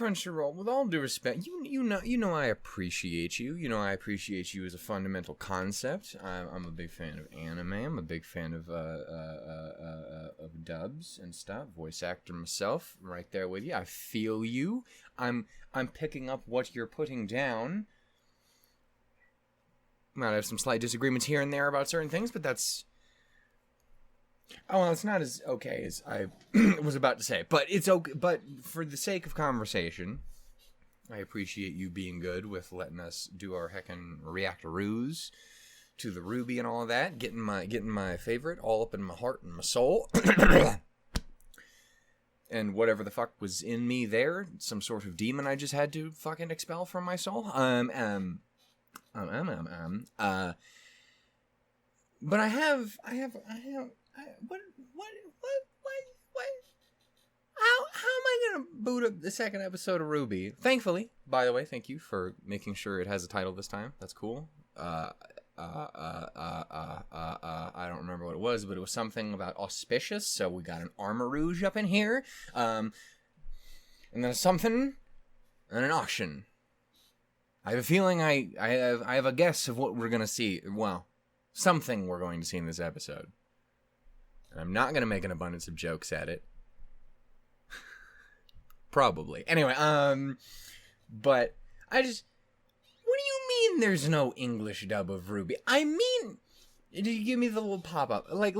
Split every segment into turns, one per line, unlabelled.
Crunchyroll, with all due respect, you know I appreciate you. You know I appreciate you as a fundamental concept. I'm a big fan of anime. I'm a big fan of dubs and stuff. Voice actor myself, right there with you. I feel you. I'm picking up what you're putting down. Might have some slight disagreements here and there about certain things, but that's... Oh, well, it's not as okay as I was about to say, but it's okay. But for the sake of conversation, I appreciate you being good with letting us do our heckin' reactaroos to the RWBY and all of that, getting my favorite all up in my heart and my soul, and whatever the fuck was in me there, some sort of demon I just had to fucking expel from my soul. But I have. What? How am I gonna boot up the second episode of RWBY? Thankfully, by the way, thank you for making sure it has a title this time. That's cool. I don't remember what it was, but it was something about Auspicious. So we got an armor rouge up in here, and then something, and an auction. I have a feeling I have a guess of what we're gonna see. Well, something we're going to see in this episode. And I'm not going to make an abundance of jokes at it. Probably. Anyway, but I just... What do you mean there's no English dub of RWBY? I mean... Did you give me the little pop-up? Like,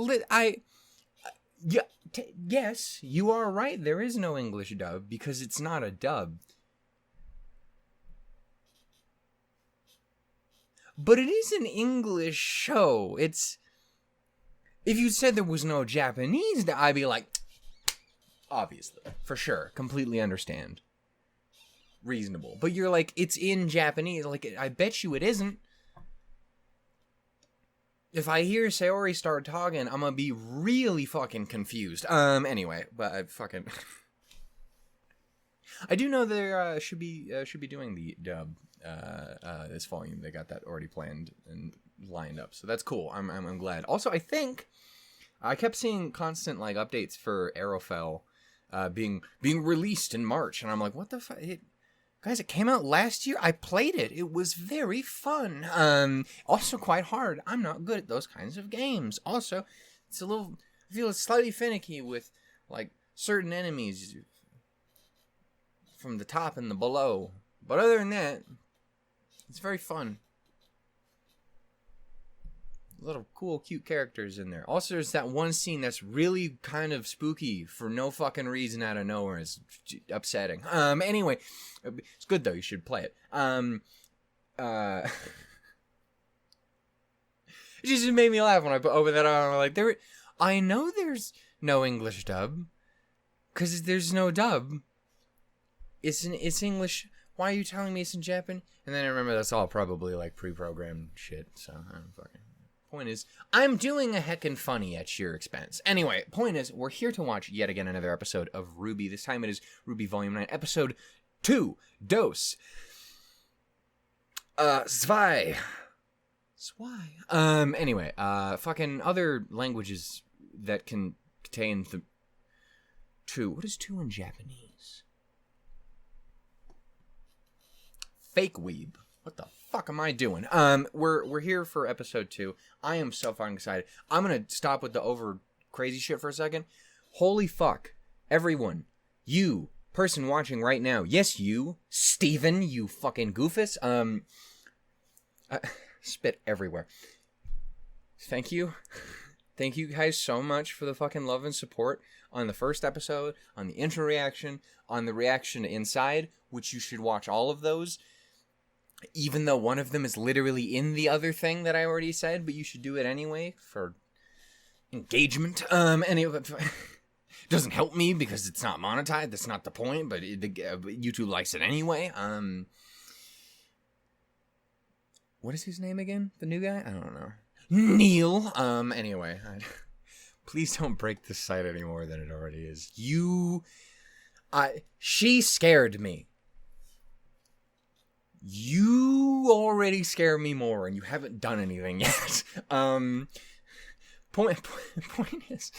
yes, you are right. There is no English dub because it's not a dub. But it is an English show. It's... If you said there was no Japanese, I'd be like, obviously, for sure, completely understand. Reasonable. But you're like, it's in Japanese. Like, I bet you it isn't. If I hear Sayori start talking, I'm gonna be really fucking confused. Anyway, but I fucking... I do know they should be doing the dub this volume. They got that already planned and lined up, so that's cool. I'm glad. Also, I think I kept seeing constant like updates for Arrowfell being released in March, and I'm like, what the fuck? Guys, it came out last year. I played it. It was very fun. Also quite hard. I'm not good at those kinds of games. Also, it's a little... I feel it's slightly finicky with like certain enemies from the top and the below. But other than that, it's very fun. A lot of cool, cute characters in there. Also, there's that one scene that's really kind of spooky for no fucking reason out of nowhere. It's upsetting. Anyway, it's good though. You should play it. It just made me laugh when I opened that on. I'm like, I know there's no English dub, because there's no dub. It's English. Why are you telling me it's in Japan? And then I remember that's all probably like pre-programmed shit. So I'm fucking. Point is, I'm doing a heckin' funny at sheer expense. Anyway, point is, we're here to watch yet again another episode of RWBY. This time it is RWBY Volume 9, Episode 2, Dos. Zwei. Anyway, fucking other languages that can contain the... two. What is two in Japanese? Fake weeb. What the fuck am I doing? We're here for episode 2. I am so fucking excited. I'm gonna stop with the over crazy shit for a second. Holy fuck. Everyone. You, person watching right now. Yes, you. Steven, you fucking goofus. Spit everywhere. Thank you. Thank you guys so much for the fucking love and support on the first episode, on the intro reaction, on the reaction to Inside, which you should watch all of those. Even though one of them is literally in the other thing that I already said, but you should do it anyway for engagement. Anyway, it doesn't help me because it's not monetized. That's not the point, but YouTube likes it anyway. What is his name again? The new guy? I don't know. Neil. Anyway, please don't break this site any more than it already is. She scared me. You already scare me more, and you haven't done anything yet. Point is,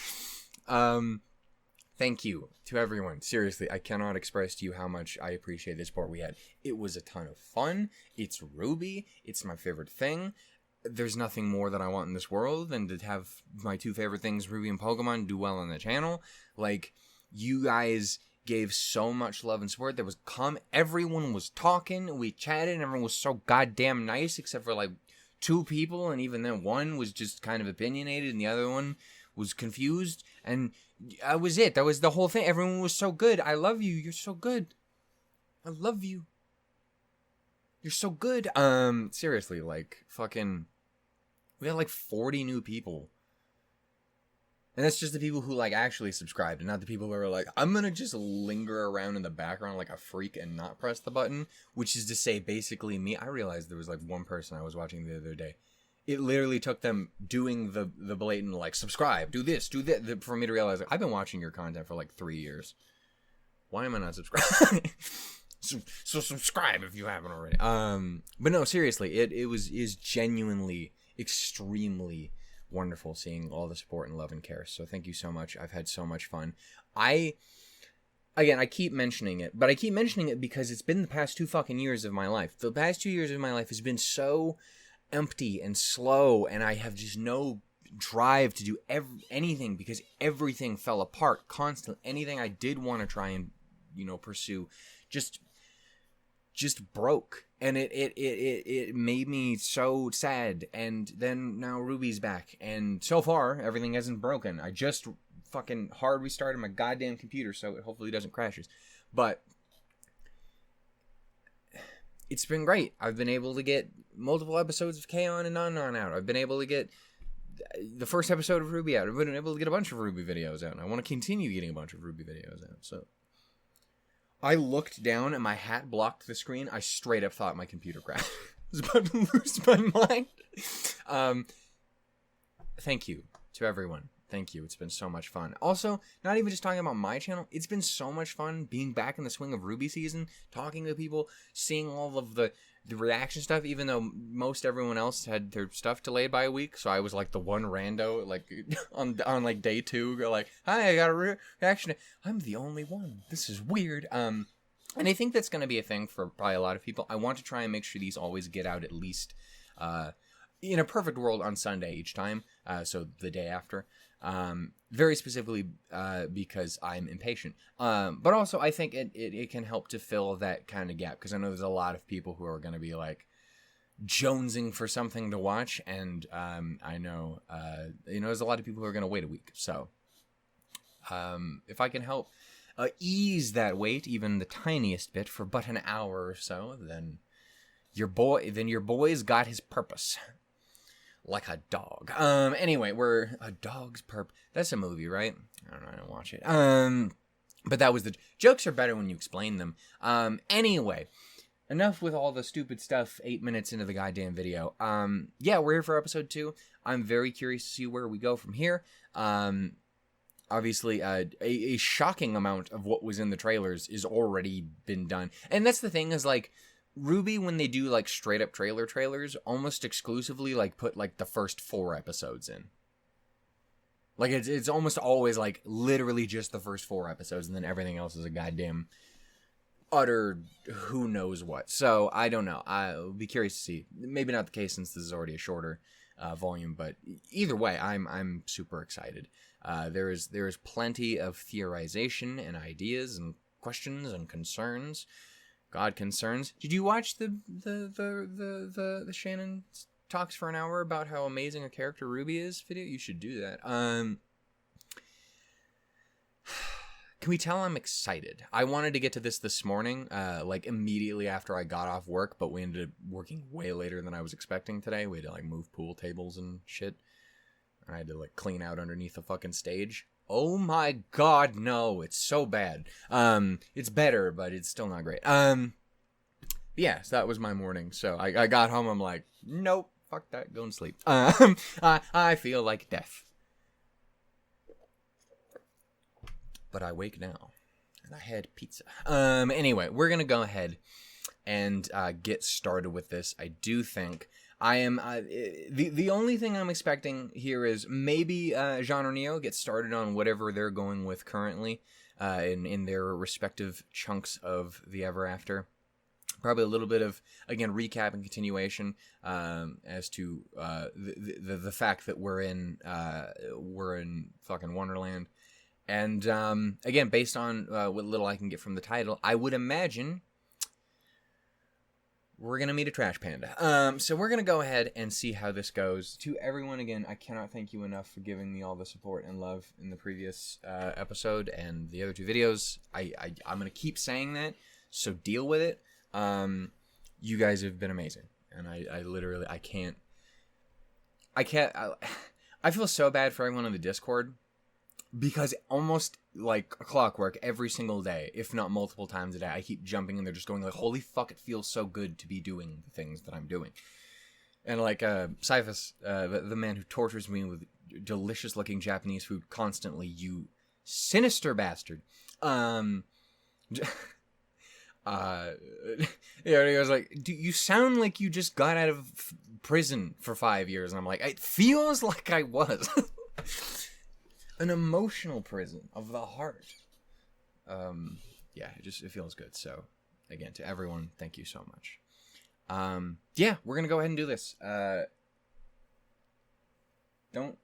Thank you to everyone. Seriously, I cannot express to you how much I appreciate the support we had. It was a ton of fun. It's RWBY. It's my favorite thing. There's nothing more that I want in this world than to have my two favorite things, RWBY and Pokemon, do well on the channel. Like, you guys gave so much love and support. There was everyone was talking. We chatted, and everyone was so goddamn nice, except for like 2 people, and even then one was just kind of opinionated, and the other one was confused, and that was it. That was the whole thing. Everyone was so good. I love you. You're so good. I love you. You're so good. Seriously, like, fucking, we had like 40 new people. And that's just the people who, like, actually subscribed, and not the people who are like, I'm gonna just linger around in the background like a freak and not press the button, which is to say, basically me. I realized there was, like, one person I was watching the other day. It literally took them doing the blatant, like, subscribe, do this, do that, for me to realize, like, I've been watching your content for, like, 3 years. Why am I not subscribed? so subscribe if you haven't already. But no, seriously, is genuinely extremely wonderful seeing all the support and love and care. So thank you so much. I've had so much fun. I keep mentioning it, but I keep mentioning it because it's been the past 2 fucking years of my life. The past 2 years of my life has been so empty and slow, and I have just no drive to do anything because everything fell apart constantly. Anything I did want to try and, pursue just broke, and it made me so sad. And then now RWBY's back, and so far everything hasn't broken. I just fucking hard restarted my goddamn computer so it hopefully doesn't crashes. But it's been great. I've been able to get multiple episodes of K-On! And Non out. I've been able to get the first episode of RWBY out. I've been able to get a bunch of RWBY videos out, and I want to continue getting a bunch of RWBY videos out. So I looked down and my hat blocked the screen. I straight up thought my computer crashed. I was about to lose my mind. Thank you to everyone. Thank you. It's been so much fun. Also, not even just talking about my channel, it's been so much fun being back in the swing of RWBY season, talking to people, seeing all of the reaction stuff, even though most everyone else had their stuff delayed by a week. So I was like the one rando, like on like day 2, go like, hi, I got a reaction. I'm the only one. This is weird. And I think that's going to be a thing for probably a lot of people. I want to try and make sure these always get out at least in a perfect world on Sunday each time. So the day after. Very specifically because I'm impatient. But also I think it can help to fill that kind of gap, because I know there's a lot of people who are going to be like jonesing for something to watch, and I know there's a lot of people who are going to wait a week. So if I can help ease that wait even the tiniest bit for but an hour or so, then your boy's got his purpose. Like a dog. Anyway, we're a dog's perp. That's a movie, right? I don't know. I don't watch it. But that was jokes are better when you explain them. Anyway, enough with all the stupid stuff 8 minutes into the goddamn video. Yeah, we're here for episode 2. I'm very curious to see where we go from here. Obviously, a shocking amount of what was in the trailers is already been done. And that's the thing is, like, RWBY, when they do like straight up trailers, almost exclusively like put like the first 4 episodes in. Like it's almost always like literally just the first 4 episodes, and then everything else is a goddamn utter who knows what. So I don't know. I'll be curious to see. Maybe not the case since this is already a shorter volume, but either way, I'm super excited. There is plenty of theorization and ideas and questions and concerns. God concerns. Did you watch the Shannon talks for an hour about how amazing a character RWBY is video? You should do that. Can we tell I'm excited? I wanted to get to this morning, like immediately after I got off work, but we ended up working way later than I was expecting today. We had to like move pool tables and shit. I had to like clean out underneath the fucking stage. Oh my god, no, it's so bad. It's better, but it's still not great. Yeah, so that was my morning. So I got home, I'm like, nope, fuck that, go and sleep. I feel like death. But I wake now, and I had pizza. Anyway, we're gonna go ahead and get started with this. I do think I am the only thing I'm expecting here is maybe Jean or Neo get started on whatever they're going with currently in their respective chunks of the Ever After. Probably a little bit of, again, recap and continuation as to the fact that we're in fucking Wonderland. And again, based on what little I can get from the title, I would imagine we're going to meet a trash panda. So we're going to go ahead and see how this goes. To everyone, again, I cannot thank you enough for giving me all the support and love in the previous episode and the other 2 videos. I'm going to keep saying that, so deal with it. You guys have been amazing, and I literally, I feel so bad for everyone on the Discord, because almost like a clockwork every single day, if not multiple times a day, I keep jumping and they're just going like, holy fuck, it feels so good to be doing the things that I'm doing. And like, Cyphus, the man who tortures me with delicious looking Japanese food constantly, you sinister bastard. Yeah, he was like, you sound like you just got out of prison for 5 years. And I'm like, it feels like I was. An emotional prison of the heart. Yeah, it feels good. So, again, to everyone, thank you so much. Yeah, we're gonna go ahead and do this. Don't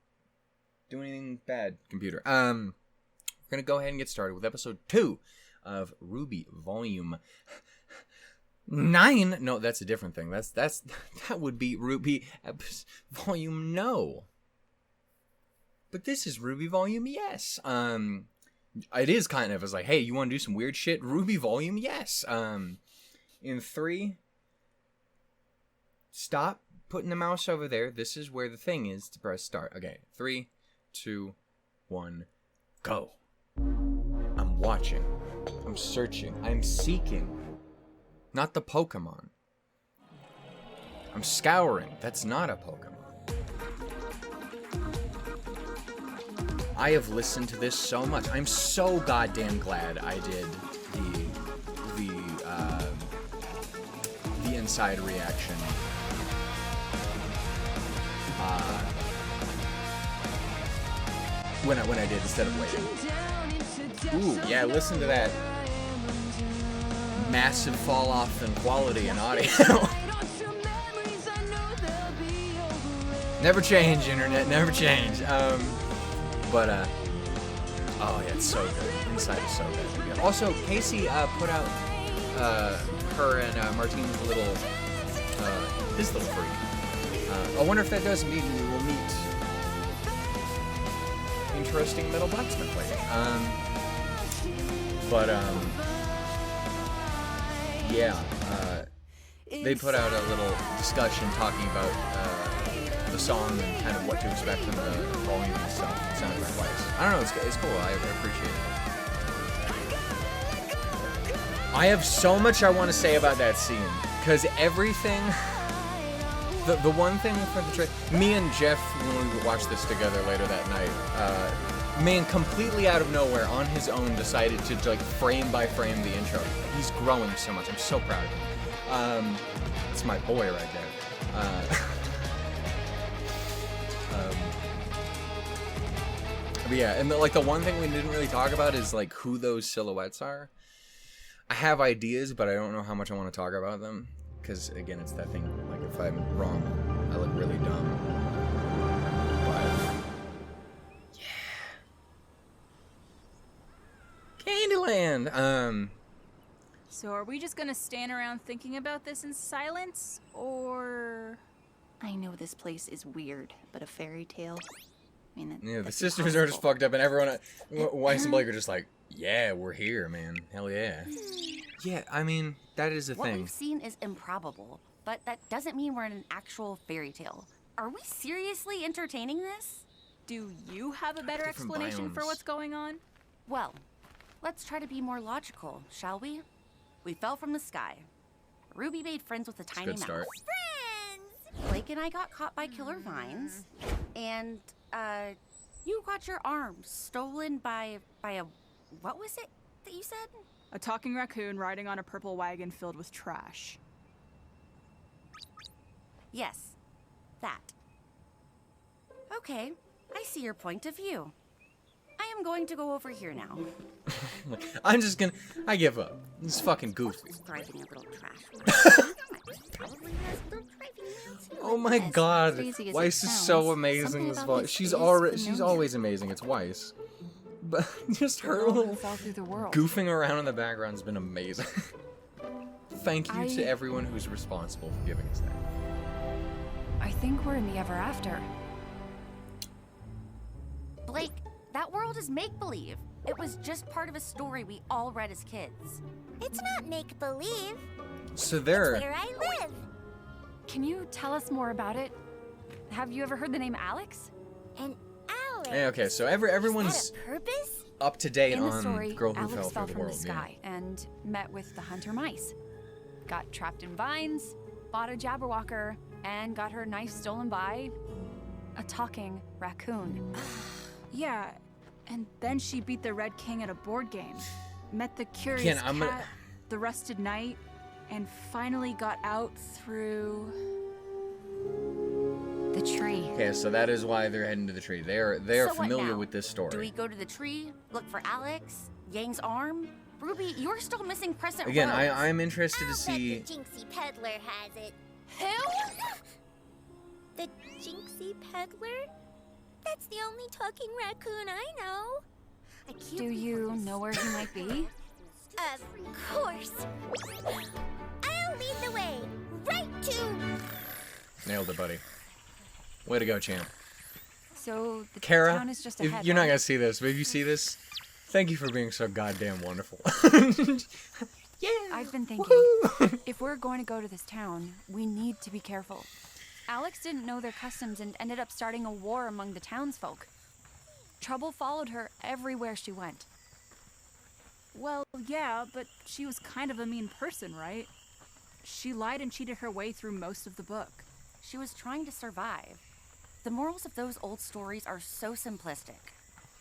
do anything bad, computer. We're gonna go ahead and get started with episode 2 of RWBY Volume 9. No, that's a different thing. That would be RWBY Volume No. But this is RWBY Volume Yes. It is kind of, it's like, hey, you want to do some weird shit? RWBY Volume Yes. In 3, stop putting the mouse over there. This is where the thing is to press start. Okay, 3, 2, 1, go. I'm watching. I'm searching. I'm seeking. Not the Pokemon. I'm scouring. That's not a Pokemon. I have listened to this so much. I'm so goddamn glad I did the inside reaction. When I did instead of waiting. Ooh, yeah, listen to that massive fall off in quality and audio. Never change, internet, never change. But oh yeah, it's so good. Inside is so good. Yeah. Also, Casey put out her and Martine's little his little freak. I wonder if that does mean we will meet interesting metal blacksmith lady. Yeah. They put out a little discussion talking about the song and kind of what to expect from the volume and stuff. It sounded like Weiss. I don't know, it's cool. I appreciate it. I have so much I want to say about that scene, because everything, the one thing for the me and Jeff, when we watched this together later that night, man, completely out of nowhere, on his own, decided to like frame by frame the intro. He's growing so much. I'm so proud of him. It's my boy right there. But yeah, and the one thing we didn't really talk about is like who those silhouettes are. I have ideas, but I don't know how much I want to talk about them, because again, it's that thing. Like if I'm wrong, I look really dumb. But yeah, Candyland.
So are we just gonna stand around thinking about this in silence, or?
I know this place is weird, but a fairy tale. I mean,
yeah, the sisters are just fucked up, and everyone, Weiss and Blake are just like, yeah, we're here, man. Hell yeah. Yeah, I mean, that is a thing.
What we've seen is improbable, but that doesn't mean we're in an actual fairy tale. Are we seriously entertaining this?
Do you have a better explanation for what's going on?
Well, let's try to be more logical, shall we? We fell from the sky. Ruby made friends with a tiny mouse.
Start.
Friends! Blake and I got caught by killer vines, and you got your arm stolen by a, what was it that you said?
A talking raccoon riding on a purple wagon filled with trash.
Yes, that. Okay, I see your point of view. I am going to go over here now.
I'm just gonna. I give up. It's fucking goofy.
Thriving a little trash. Probably has little thriving wheels too.
Oh my god,
crazy as
Weiss
it
is so
sounds,
amazing
something
as
about
well.
this
She's
is
she's always amazing. It's Weiss, but just her
Girl who
little
fell through the world.
goofing around in the background has been amazing. Thank you to
I-
everyone who's responsible for giving us that.
I think we're in the ever after.
Blake, that world is make-believe. It was just part of a story we all read as kids.
It's not make-believe.
So there.
Where I live.
Can you tell us more about it? Have you ever heard the name Alex?
And Alex.
Hey, okay, so everyone's
Is that a purpose?
up to date
In the
on
story,
Girl Who
Alex
Fell
fell
Through the
from
World.
the sky and met with the hunter mice. Got trapped in vines, fought a Jabberwocker, and got her knife stolen by a talking raccoon.
Yeah, and then she beat the Red King at a board game, met the curious
Again,
cat,
I'm gonna-
the rusted knight, and finally got out through...
The tree.
Okay, so that is why they're heading to the tree. They are
So what
familiar
now?
with this story.
Do we go to the tree, look for Alex, Yang's arm? Ruby, you're still missing Crescent
Again,
Rose.
I'm interested
I'll
to see.
bet the Jinxie Peddler has it.
Who?
The Jinxie Peddler? That's the only talking raccoon I know. I can't
Do you know where he might be?
Of course. I'll lead the way. Right to...
Nailed it, buddy. Way to go, champ.
So the
Kara,
town is just
if
ahead.
you're not
right?
gonna see this, but if you see this, thank you for being so goddamn wonderful.
I've been thinking, if we're going to go to this town, we need to be careful. Alex didn't know their customs and ended up starting a war among the townsfolk. Trouble followed her everywhere she went.
Well, yeah, but she was kind of a mean person, right? She lied and cheated her way through most of the book.
She was trying to survive. The morals of those old stories are so simplistic.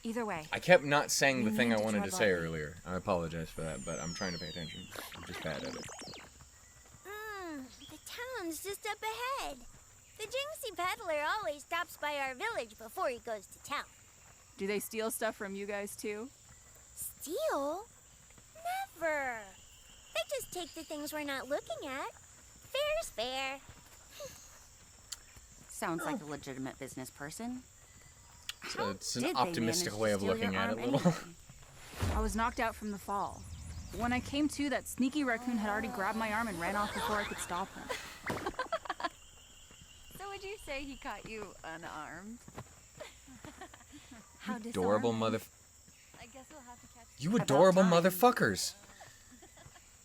Either way,
I kept not saying the
We
thing
need
I
to
wanted to
tread
say
lightly.
earlier. I apologize for that, but I'm trying to pay attention. I'm just bad at it.
The town's just up ahead. The Jinxie Peddler always stops by our village before he goes to town.
Do they steal stuff from you guys too?
Steal? Never. They just take the things we're not looking at. Fair's fair.
Sounds like a legitimate business person.
So
How
it's an
did they
optimistic
manage
way
to
of
steal
looking
your
at it,
arm
little.
anyway?
I was knocked out from the fall. When I came to, that sneaky raccoon had already grabbed my arm and ran off before I could stop him.
so would you say he caught you unarmed? How
Adorable
disarming.
mother.
I guess we'll have to catch
You
About
adorable
time.
motherfuckers.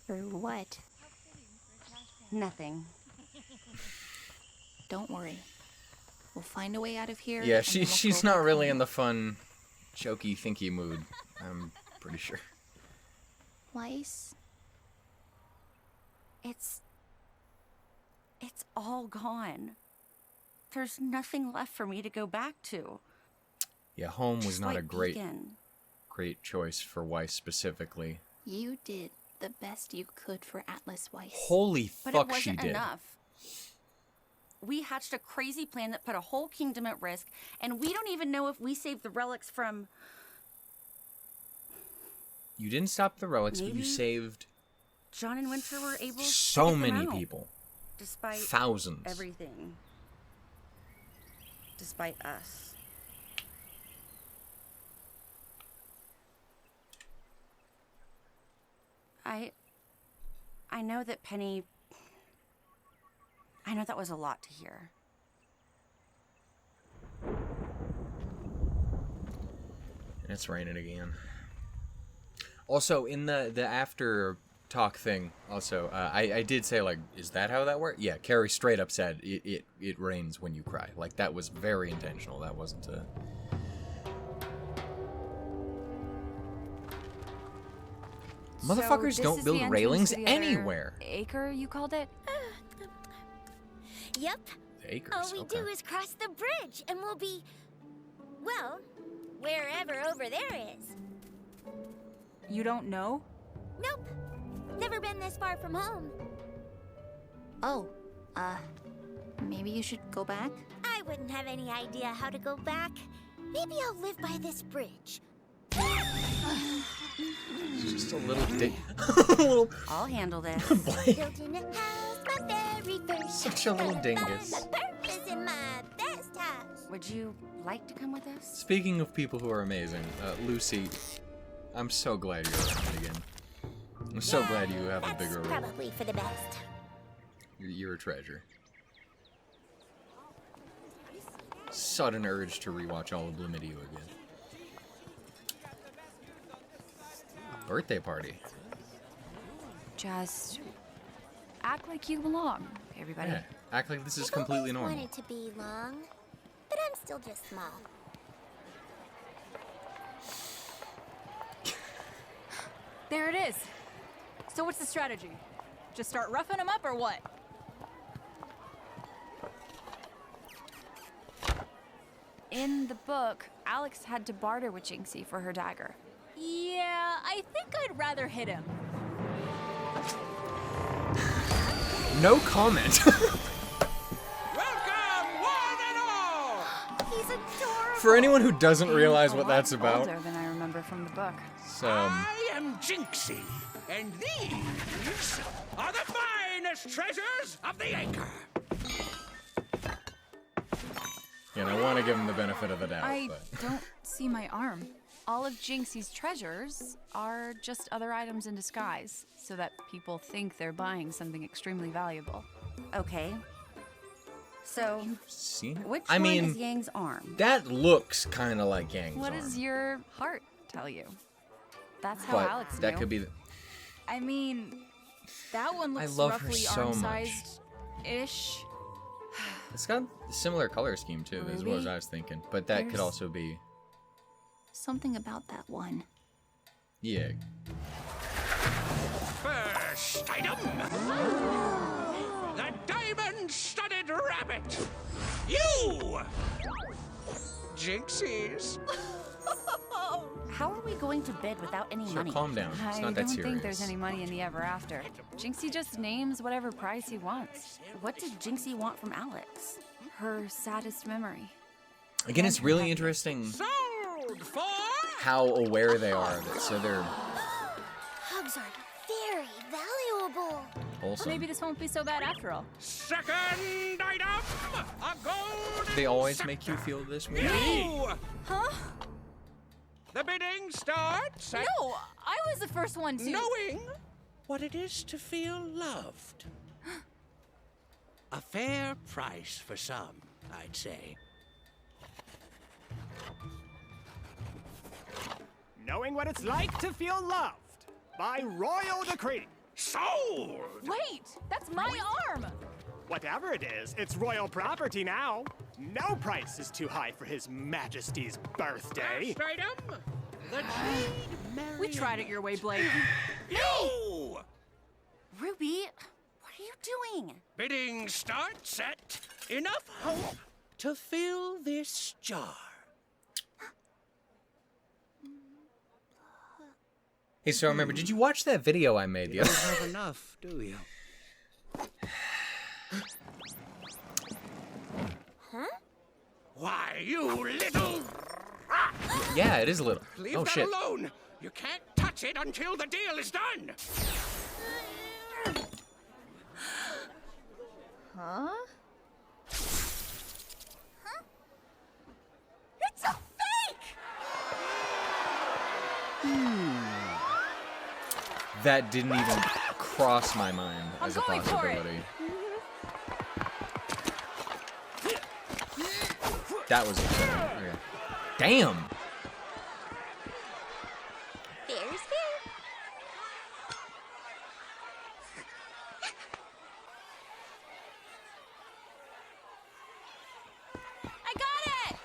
For what?
Nothing.
Don't worry. We'll find a way out of here.
Yeah,
and then we'll
she's
go
not
back
really
home.
in the fun, jokey, thinky mood. I'm pretty sure.
Weiss?
It's all gone. There's nothing left for me to go back to.
Yeah, home was
Just
not a
like
great
Beacon.
choice for Weiss specifically.
You did the best you could for Atlas Weiss.
Holy
But
fuck,
it
she
wasn't
did.
enough. We hatched a crazy plan that put a whole kingdom at risk, and we don't even know if we saved the relics from...
You didn't stop the relics, but you
Maybe
saved
John and Winter were able to
so
get them
many
out,
people.
despite
Thousands.
everything. Despite us. I know that Penny... I know that was a lot to hear.
It's raining again. Also, in the after talk thing, also, I did say, like, is that how that worked? Yeah, Carrie straight up said, it rains when you cry. Like, that was very intentional. That wasn't a... Motherfuckers
So
don't
this is
build
the entrance
railings
to the other
anywhere.
Acre, you called it?
Yep.
Acres,
All we
okay.
do is cross the bridge, and we'll be... Well, wherever over there is.
You don't know?
Nope. Never been this far from home.
Oh, Maybe you should go back?
I wouldn't have any idea how to go back. Maybe I'll live by this bridge.
Just a little ding.
I'll handle this.
Blake.
Built in a house, my very first.
Such a little dingus.
The purpose in my best house.
Would you like to come with us?
Speaking of people who are amazing, Lucy, I'm so glad you're around again. I'm so glad you have a bigger role.
Probably for the best.
You're a treasure. Sudden urge to rewatch all of Bloomidio again. Birthday party.
Just act like you belong, everybody.
Yeah, act like this is
I've
completely
always
normal.
wanted to be long, but I'm still just small.
There it is. So what's the strategy? Just start roughing them up or what?
In the book, Alex had to barter with Jinxie for her dagger.
Yeah, I think I'd rather hit him.
No comment.
Welcome, one and all!
He's adorable.
For anyone who doesn't realize what that's about,
Older than I remember from the book.
I am Jinxie, and these are the finest treasures of the acre.
and I want to give him the benefit of the doubt,
I
but
don't see my arm.
All of Jinxie's treasures are just other items in disguise, so that people think they're buying something extremely valuable.
Okay. So,
seen it?
which
I
one
mean,
is Yang's arm?
that looks kind of like Yang's
What
arm.
does your heart tell you? That's how
But
Alex
that
knew.
could be. The,
I mean, that one looks
love her
roughly
so much.
arm-sized-ish.
it's got a similar color scheme too, is what
Ruby?
I was thinking. But that could
There's-
also be.
Something about that one.
Yeah.
First item. The diamond-studded rabbit. You! Jinxies.
How are we going to bid without any
Sure,
money?
calm down. It's
I
not
don't
that serious.
think there's any money in the ever after. Jinxie just names whatever price he wants.
What did Jinxie want from Alex?
Her saddest memory.
Again, it's really interesting
Sold for
how aware they are of it. So they're
Hugs are very valuable.
wholesome.
Maybe this won't be so bad after all.
second item. A gold.
They always make you feel this way.
You.
Huh?
The bidding starts at
No, I was the first one to.
knowing what it is to feel loved. A fair price for some, I'd say.
Knowing what it's like to feel loved by royal decree.
Sold!
Wait, that's my arm.
Whatever it is, it's royal property now. No price is too high for His Majesty's birthday.
First item. The jade
We tried it your way, Blake.
You!
Ruby, what are you doing?
Bidding starts at enough hope to fill this jar.
Hey, so remember, did you watch that video I made the
You
other?
don't have enough, do you? Why, you little...
Yeah, it is a little.
Leave
Oh
that
shit.
alone! You can't touch it until the deal is done!
It's a fake!
That didn't even cross my mind as a
going for it.
possibility. That was upsetting. Okay. Damn.
There's fair.
I got it!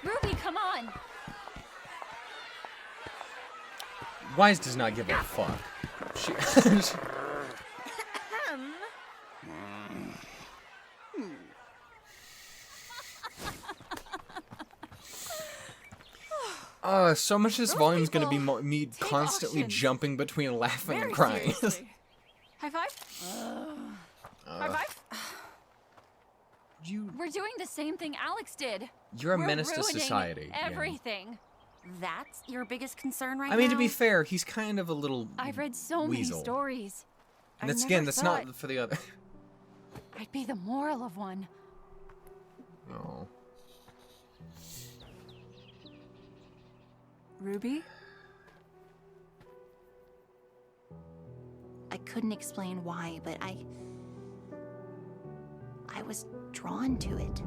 Ruby, come on!
Weiss does not give a fuck. She, so much of this volume is going to be me constantly
options.
jumping between laughing
Very
and crying.
seriously. High five? High five?
We're doing the same thing Alex did.
You're a
We're
menace to
ruining
society. Yeah.
everything.
That's your biggest concern right now?
I mean, to be fair, he's kind of a little
I've read so
weasel.
many stories.
And
I
that's
never
again, that's
thought
not for the other.
I'd be the moral of one.
Oh.
Ruby?
I couldn't explain why, but I was drawn to it.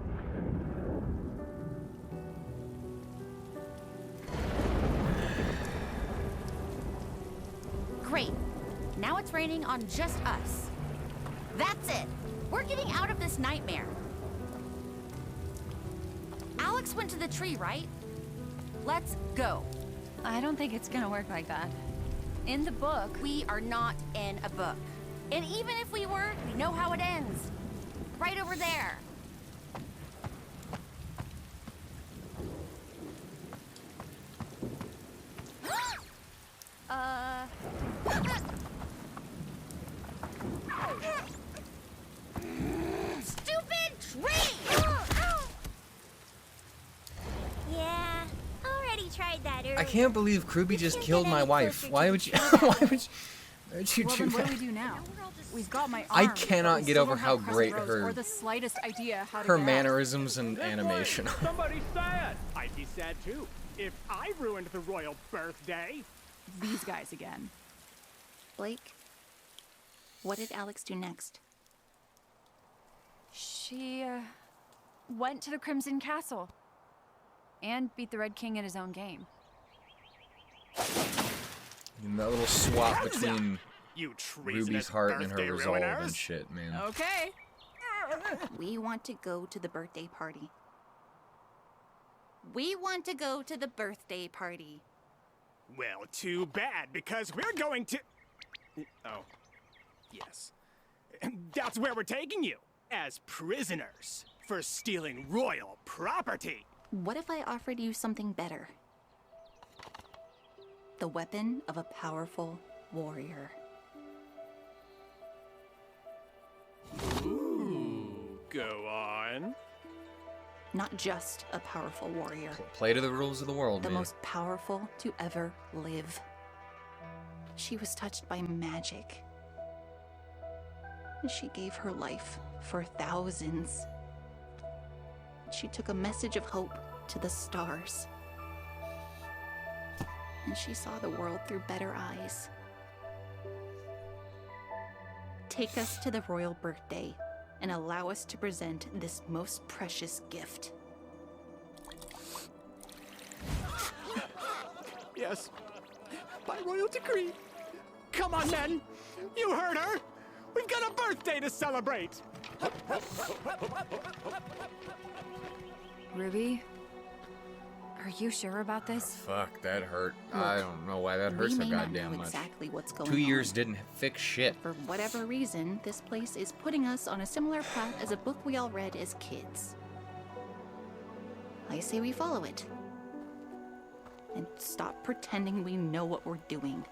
Great. Now it's raining on just us. That's it. We're getting out of this nightmare. Alex went to the tree, right? Let's go.
I don't think it's gonna work like that. In the book,
We are not in a book. And even if we were, we know how it ends. Right over there. Stupid tree!
Yeah, already tried that earlier.
I can't believe CRWBY just
can't
killed
get
my
any
wife.
closer
Why
to
would
the
you?
tree.
Why would you? Why would you
Well,
do
then what
that?
do we do now? We've got my
I
arms, but
cannot
we
get
still
over
don't
how
have
great
Crescent Rose
her-
or the slightest idea how to
Her
get out.
mannerisms and animation.
Somebody's sad. I'd be sad too if I ruined the royal birthday.
These guys again.
Blake, what did Alex do next?
she went to the Crimson Castle and beat the Red King at his own game.
And that little swap between
You treasonous
Ruby's heart and her
birthday
resolve
ruiners.
and shit, man.
Okay.
We want to go to the birthday party. We want to go to the birthday party.
Well, too bad, because we're going to... Oh, yes. That's where we're taking you, as prisoners, for stealing royal property.
What if I offered you something better? The weapon of a powerful warrior.
Go on.
Not just a powerful warrior.
Play to the rules of the world,
The
man.
most powerful to ever live. She was touched by magic. She gave her life for thousands. She took a message of hope to the stars. And she saw the world through better eyes. Take us to the royal birthday and allow us to present this most precious gift.
Yes, by royal decree. Come on, men. You heard her. We've got a birthday to celebrate.
Ruby, are you sure about this?
Fuck, that hurt. I don't know why that hurts
We
so
may not
goddamn
know
much.
exactly what's going
2
on.
years didn't fix shit.
For whatever reason, this place is putting us on a similar path as a book we all read as kids. I say we follow it. And stop pretending we know what we're doing.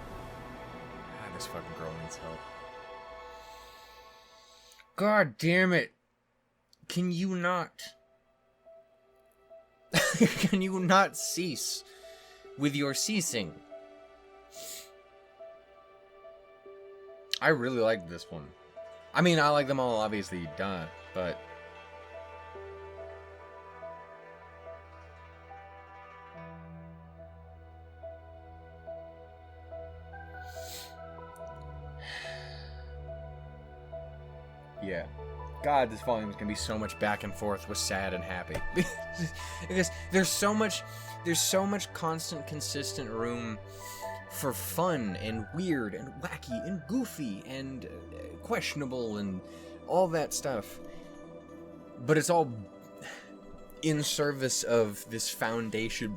God, this fucking girl needs help. God damn it. Can you not? Can you not cease with your ceasing? I really like this one. I mean, I like them all, obviously, duh, but... Yeah. God, this volume is gonna be so much back and forth with sad and happy. Because there's so much constant, consistent room for fun and weird and wacky and goofy and questionable and all that stuff. But it's all in service of this foundation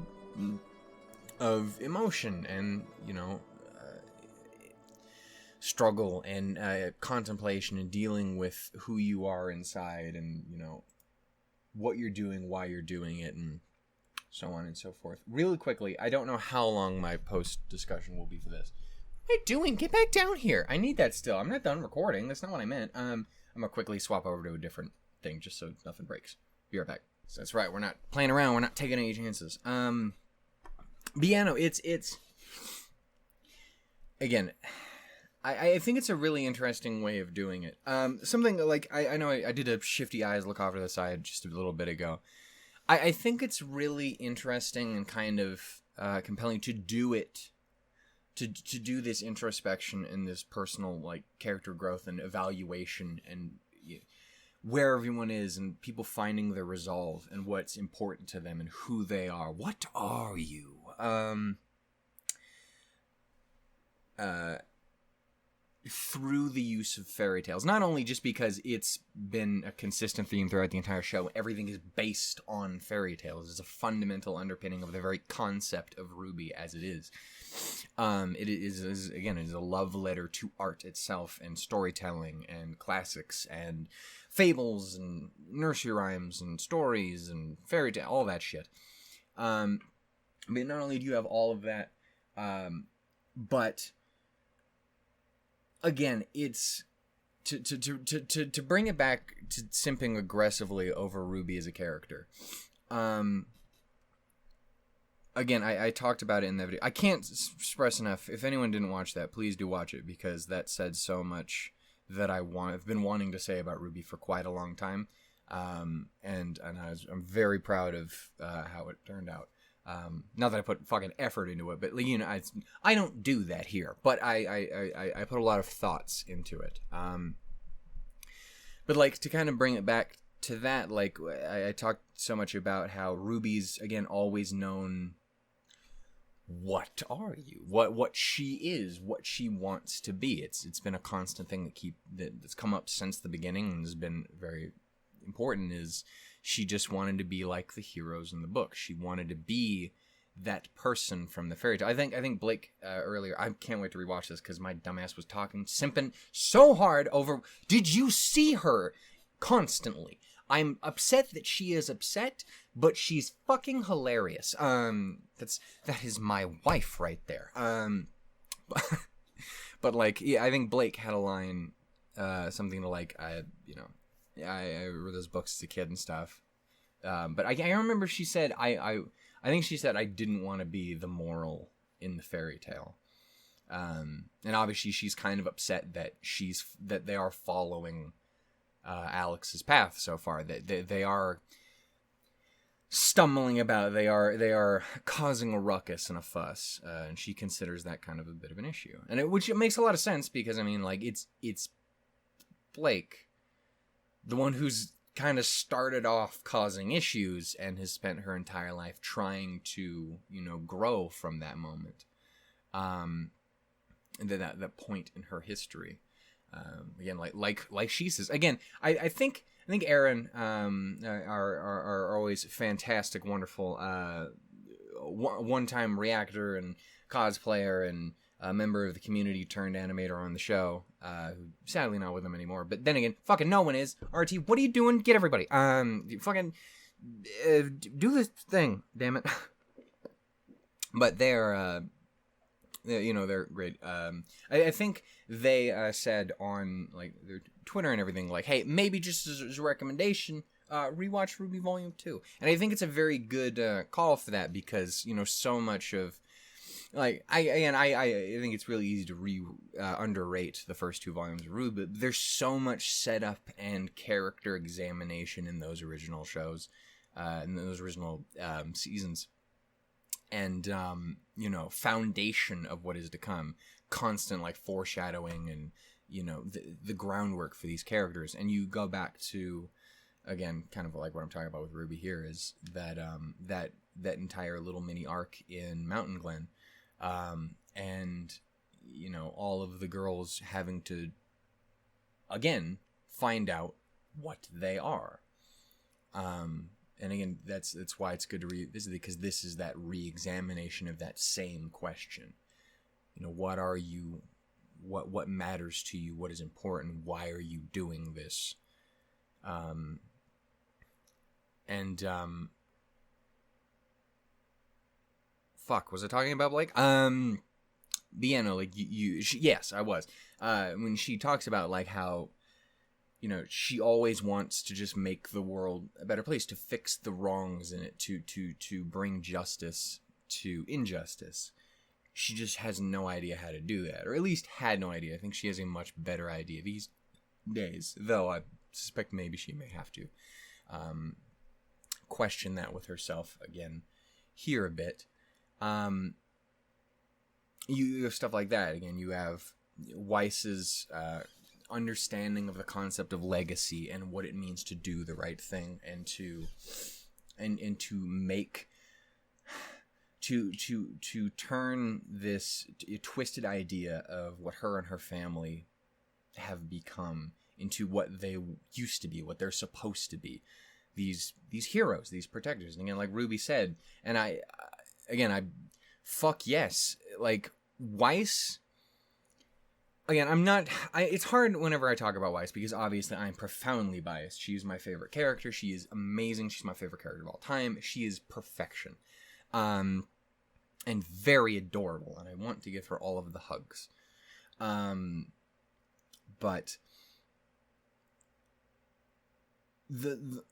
of emotion and, you know, struggle and contemplation and dealing with who you are inside and, you know, what you're doing, why you're doing it, and so on and so forth. Really quickly, I don't know how long my post-discussion will be for this. What are you doing? Get back down here. I need that still. I'm not done recording. That's not what I meant. I'm going to quickly swap over to a different thing just so nothing breaks. Be right back. So that's right. We're not playing around. We're not taking any chances. But yeah, no, it's... Again, I think it's a really interesting way of doing it. Something like... I know I did a shifty eyes look off to the side just a little bit ago. I think it's really interesting and kind of compelling to do it, to do this introspection and this personal like character growth and evaluation and where everyone is and people finding their resolve and what's important to them and who they are. What are you? Through the use of fairy tales, not only just because it's been a consistent theme throughout the entire show, everything is based on fairy tales. It's a fundamental underpinning of the very concept of RWBY as it is. It is again, it is a love letter to art itself and storytelling and classics and fables and nursery rhymes and stories and fairy tale, all that shit. I mean, not only do you have all of that, but again, it's to bring it back to simping aggressively over RWBY as a character. Again, I talked about it in that video. I can't express enough. If anyone didn't watch that, please do watch it because that said so much that I've been wanting to say about RWBY for quite a long time. And I'm very proud of how it turned out. Not that I put fucking effort into it, but you know, I don't do that here, but I put a lot of thoughts into it. But like to kind of bring it back to that, like I talked so much about how RWBY's again always known. What are you? What she is? What she wants to be? It's been a constant thing that's come up since the beginning and has been very important. Is she just wanted to be like the heroes in the book. She wanted to be that person from the fairy tale. I think Blake earlier, I can't wait to rewatch this because my dumbass was simping so hard over, did you see her constantly? I'm upset that she is upset, but she's fucking hilarious. That is my wife right there. But like, yeah, I think Blake had a line, something to like, I read those books as a kid and stuff. But I remember she said, I think she said I didn't want to be the moral in the fairy tale. And obviously she's kind of upset that they are following Alex's path so far. That they are stumbling about. They are causing a ruckus and a fuss, and she considers that kind of a bit of an issue. Which it makes a lot of sense because I mean, like it's Blake, the one who's kind of started off causing issues and has spent her entire life trying to, grow from that moment. And then that point in her history. Again, like she says. Again, I think Aaron, are always fantastic, wonderful, one-time reactor and cosplayer and a member of the community turned animator on the show, who sadly not with them anymore. But then again, fucking no one is. RT, what are you doing? Get everybody. Fucking do this thing, damn it. But they're great. I think they said on like their Twitter and everything, like, hey, maybe just as a recommendation, rewatch RWBY Volume 2. And I think it's a very good call for that because so much of like I think it's really easy to underrate the first two volumes of RWBY, but there's so much setup and character examination in those original shows, in those original seasons. And, foundation of what is to come, constant like foreshadowing and, the groundwork for these characters. And you go back to, again, kind of like what I'm talking about with RWBY here is that, that entire little mini arc in Mountain Glen. And, all of the girls having to, again, find out what they are. And again, that's why it's good to revisit it, because this is that re-examination of that same question. What are you? What matters to you? What is important? Why are you doing this? fuck, was I talking about Blake? Yeah, no, like, yes, I was. When she talks about, like, how, you know, she always wants to just make the world a better place, to fix the wrongs in it, to bring justice to injustice. She just has no idea how to do that, or at least had no idea. I think she has a much better idea these days, though I suspect maybe she may have to question that with herself again here a bit. You have stuff like that. Again, you have Weiss's understanding of the concept of legacy and what it means to do the right thing, and to make to turn this twisted idea of what her and her family have become into what they used to be, what they're supposed to be. These heroes, these protectors. And again, like Ruby said, and I fuck yes. Like, Weiss, again, it's hard whenever I talk about Weiss, because obviously I'm profoundly biased. She's my favorite character. She is amazing. She's my favorite character of all time. She is perfection. And very adorable, and I want to give her all of the hugs. But the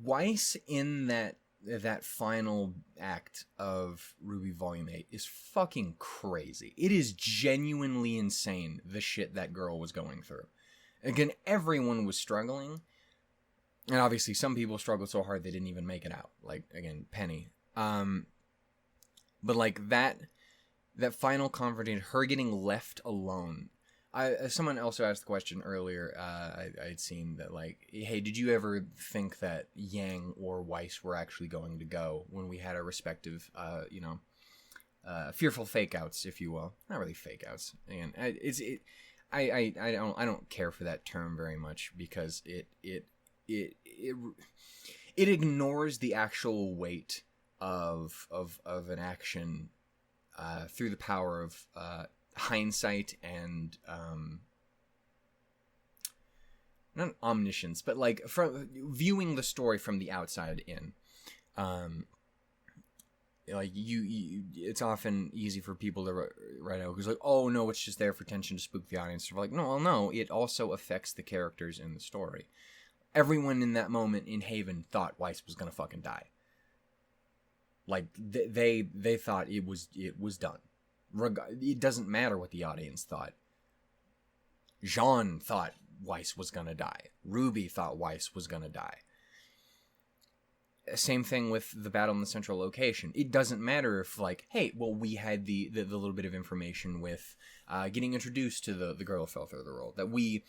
Weiss in that final act of RWBY Volume 8 is fucking crazy. It is genuinely insane, the shit that girl was going through. Again, everyone was struggling, and obviously some people struggled so hard they didn't even make it out. Like, again, Penny. But like that final confrontation, her getting left alone. Someone also asked the question earlier. I'd seen that, like, hey, did you ever think that Yang or Weiss were actually going to go when we had our respective, fearful fake outs, if you will? Not really fake outs. And I don't care for that term very much, because it ignores the actual weight of an action through the power of hindsight and not omniscience, but like from viewing the story from the outside in. Like it's often easy for people to write out because, like, oh no, it's just there for tension to spook the audience. We're like, no, well, no, it also affects the characters in the story. Everyone in that moment in Haven thought Weiss was gonna fucking die. Like they thought it was done. It doesn't matter what the audience thought. Jean thought Weiss was gonna die. Ruby thought Weiss was gonna die. Same thing with the battle in the central location. It doesn't matter if, like, hey, well, we had the little bit of information with getting introduced to the girl who fell through the world. That we,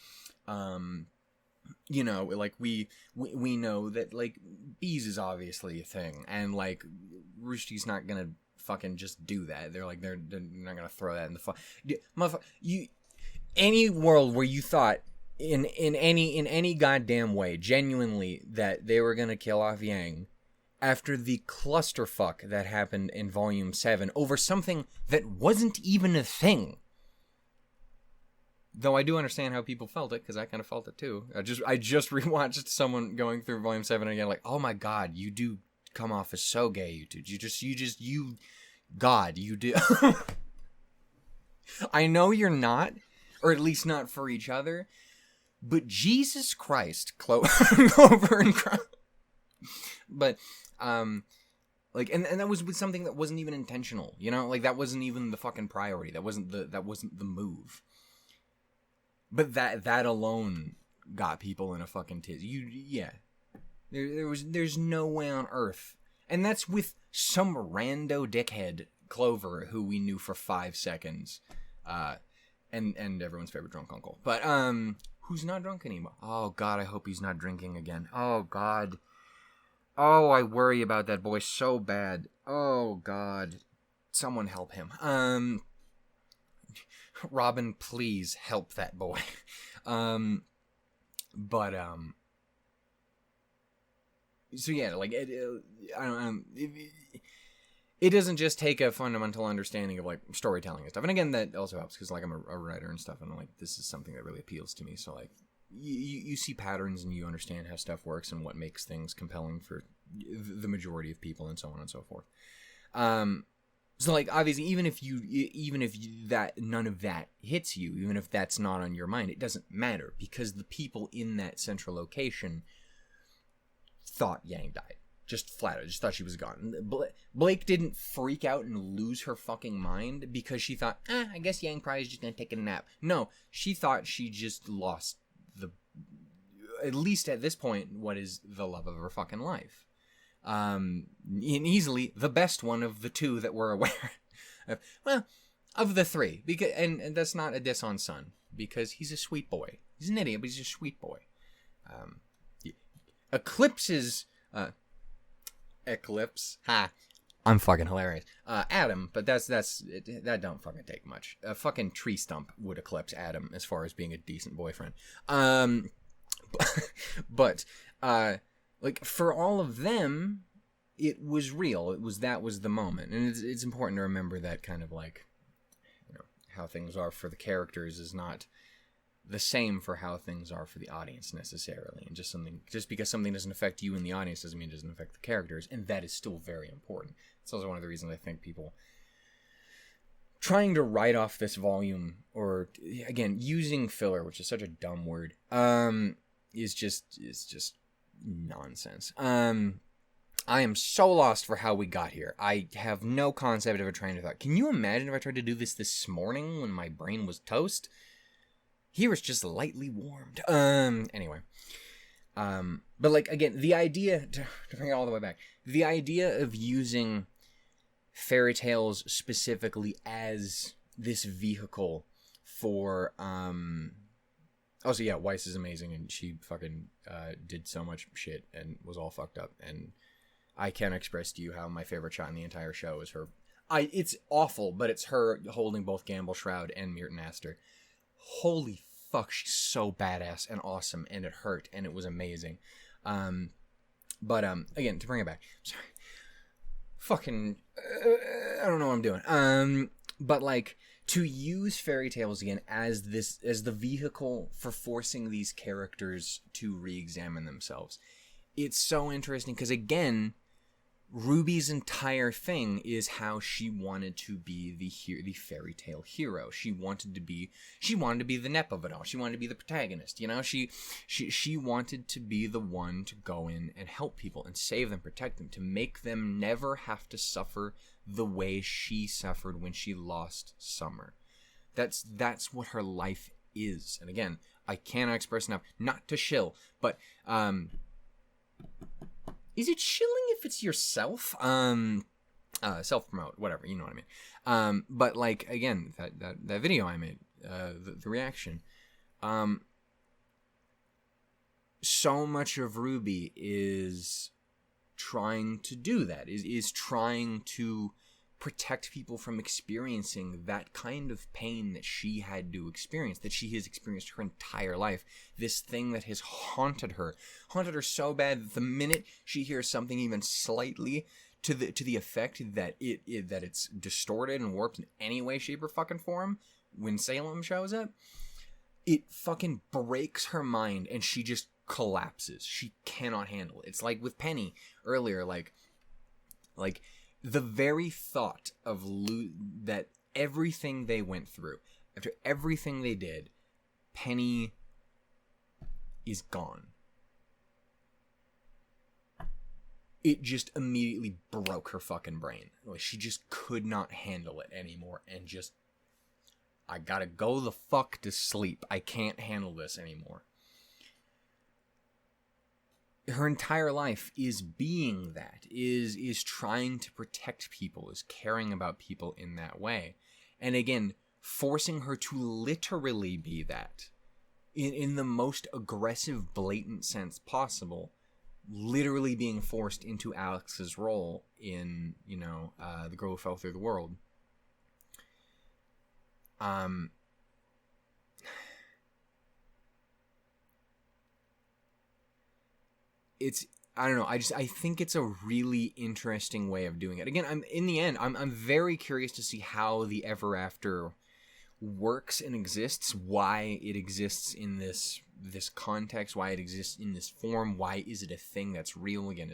like, we know that, like, bees is obviously a thing. And, like, Roosty's not gonna fucking just do that. They're like, they're not gonna throw that in the motherfucker. Any world where you thought in any goddamn way, genuinely, that they were gonna kill off Yang after the clusterfuck that happened in Volume 7 over something that wasn't even a thing. Though I do understand how people felt it, because I kind of felt it too. I just rewatched someone going through Volume 7 again, like, oh my god, you do come off as so gay, you dude. God, you do. I know you're not, or at least not for each other, but Jesus Christ, Clover and Crown. But, like, and that was with something that wasn't even intentional, you know? Like, that wasn't even the fucking priority. That wasn't the move. But that alone got people in a fucking tizzy. There's no way on earth. And that's with some rando dickhead, Clover, who we knew for 5 seconds. And everyone's favorite drunk uncle. But, who's not drunk anymore? Oh, God, I hope he's not drinking again. Oh, God. Oh, I worry about that boy so bad. Oh, God. Someone help him. Robin, please help that boy. So yeah, like, it doesn't just take a fundamental understanding of, like, storytelling and stuff. And again, that also helps because, like, I'm a writer and stuff, and, like, this is something that really appeals to me. So, like, you see patterns and you understand how stuff works and what makes things compelling for the majority of people and so on and so forth. So like obviously even if that none of that hits you, even if that's not on your mind, it doesn't matter because the people in that central location thought Yang died. Just flat out, just thought she was gone. Blake didn't freak out and lose her fucking mind because she thought, I guess Yang probably is just gonna take a nap. No, she thought she just lost at least at this point, what is the love of her fucking life. And easily the best one of the two that we're aware of. Well, of the three. Because and that's not a diss on Sun, because he's a sweet boy. He's an idiot, but he's a sweet boy. Eclipse. Ha. I'm fucking hilarious. Adam, but that don't fucking take much. A fucking tree stump would eclipse Adam as far as being a decent boyfriend. But like for all of them, it was real. That was the moment, and it's important to remember that kind of like, you know, how things are for the characters is not the same for how things are for the audience necessarily, and just because something doesn't affect you in the audience doesn't mean it doesn't affect the characters, and that is still very important. It's also one of the reasons I think people trying to write off this volume, or again using filler, which is such a dumb word, is just nonsense. I am so lost for how we got here. I have no concept of a train of thought. Can you imagine if I tried to do this morning when my brain was toast? Here it's just lightly warmed. Anyway. But like, again, the idea, to bring it all the way back, the idea of using fairy tales specifically as this vehicle for, also, yeah, Weiss is amazing, and she fucking did so much shit and was all fucked up, and I can't express to you how my favorite shot in the entire show is her. It's awful, but it's her holding both Gamble Shroud and Mirton Astor. Holy fuck, she's so badass and awesome, and it hurt, and it was amazing. But again, to bring it back, sorry, fucking, I don't know what I'm doing. But like, to use fairy tales again as the vehicle for forcing these characters to re-examine themselves, it's so interesting because again, Ruby's entire thing is how she wanted to be the fairy tale hero. She wanted to be the nep of it all. She wanted to be the protagonist. You know, she wanted to be the one to go in and help people and save them, protect them, to make them never have to suffer the way she suffered when she lost Summer. That's what her life is. And again, I cannot express enough, not to shill, but is it shilling if it's yourself? Self-promote, whatever, you know what I mean. But like, again, that video I made, the reaction, so much of RWBY is trying to do that, is trying to protect people from experiencing that kind of pain that she had to experience, that she has experienced her entire life. This thing that has haunted her so bad that the minute she hears something even slightly to the effect that it's distorted and warped in any way, shape, or fucking form, when Salem shows up, it fucking breaks her mind and she just collapses. She cannot handle it. It's like with Penny earlier, like the very thought of that everything they went through, after everything they did, Penny is gone. It just immediately broke her fucking brain. Like, she just could not handle it anymore, and just, I gotta go the fuck to sleep. I can't handle this anymore. Her entire life is being that, is trying to protect people, is caring about people in that way. And again, forcing her to literally be that in the most aggressive, blatant sense possible, literally being forced into Alex's role in, you know, The Girl Who Fell Through the World. I don't know. I think it's a really interesting way of doing it. Again, I'm very curious to see how the Ever After works and exists, why it exists in this context, why it exists in this form, why is it a thing that's real again?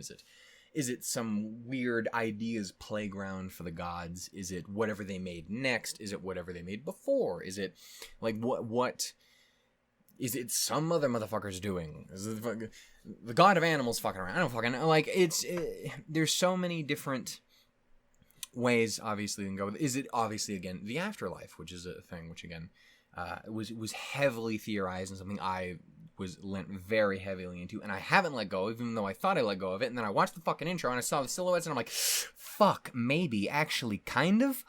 Is Is it some weird ideas playground for the gods? Is it whatever they made next? Is it whatever they made before? Is it like what is it some other motherfuckers doing? Is it the god of animals fucking around? I don't fucking know. Like there's so many different ways obviously you can go with. Is it obviously again the afterlife, which is a thing which again was heavily theorized and something I was lent very heavily into, and I haven't let go, even though I thought I let go of it, and then I watched the fucking intro, and I saw the silhouettes, and I'm like, fuck, maybe, actually, kind of?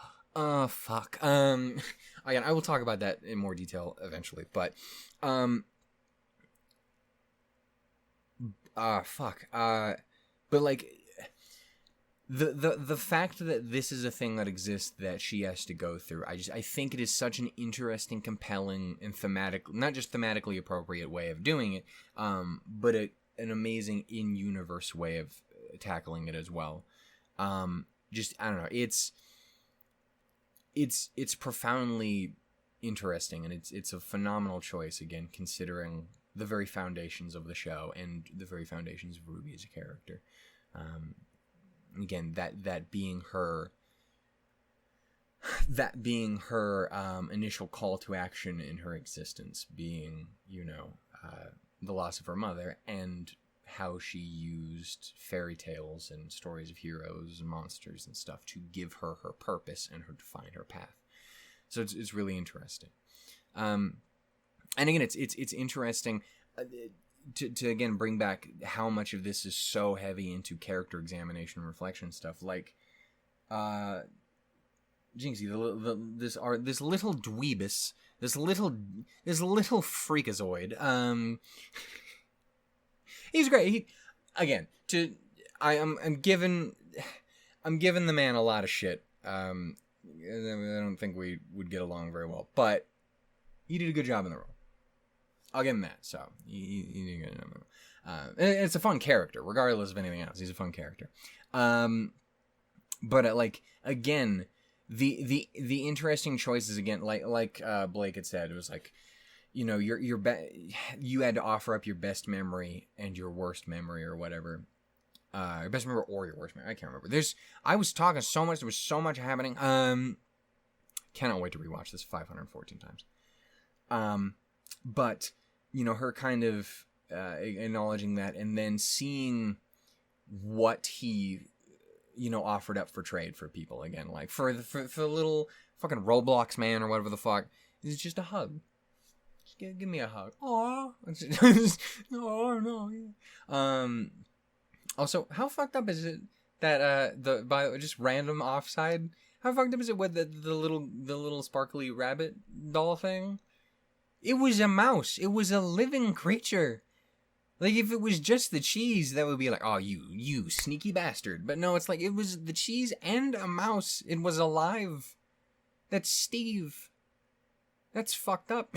Fuck. Again, I will talk about that in more detail eventually, but, fuck. But, like, the fact that this is a thing that exists that she has to go through, I think it is such an interesting, compelling, and not just thematically appropriate way of doing it, but an amazing in-universe way of tackling it as well. I don't know, it's profoundly interesting, and it's a phenomenal choice, again, considering the very foundations of the show and the very foundations of RWBY as a character. Again, that being her initial call to action in her existence, being, the loss of her mother, and how she used fairy tales and stories of heroes and monsters and stuff to give her her purpose and her to find her path. So it's really interesting. And again, it's interesting to again bring back how much of this is so heavy into character examination and reflection stuff. Like, Jinxie, this little dweebus, this little freakazoid. He's great. I'm giving the man a lot of shit. I don't think we would get along very well, but he did a good job in the role. I'll give him that. So he did a good job. It's a fun character, regardless of anything else. He's a fun character. But like again, the interesting choices again, like Blake had said, it was like, you had to offer up your best memory and your worst memory or whatever. Your best memory or your worst memory. I can't remember. I was talking so much. There was so much happening. Cannot wait to rewatch this 514 times. But her kind of acknowledging that, and then seeing what he offered up for trade for people again, like for the little fucking Roblox man or whatever the fuck. It's just a hug. Just give me a hug. Aww. Oh no. Yeah. Also, how fucked up is it that by just random offside? How fucked up is it with the little sparkly rabbit doll thing? It was a mouse. It was a living creature. Like, if it was just the cheese, that would be like, oh, you sneaky bastard. But no, it's like, it was the cheese and a mouse. It was alive. That's Steve. That's fucked up.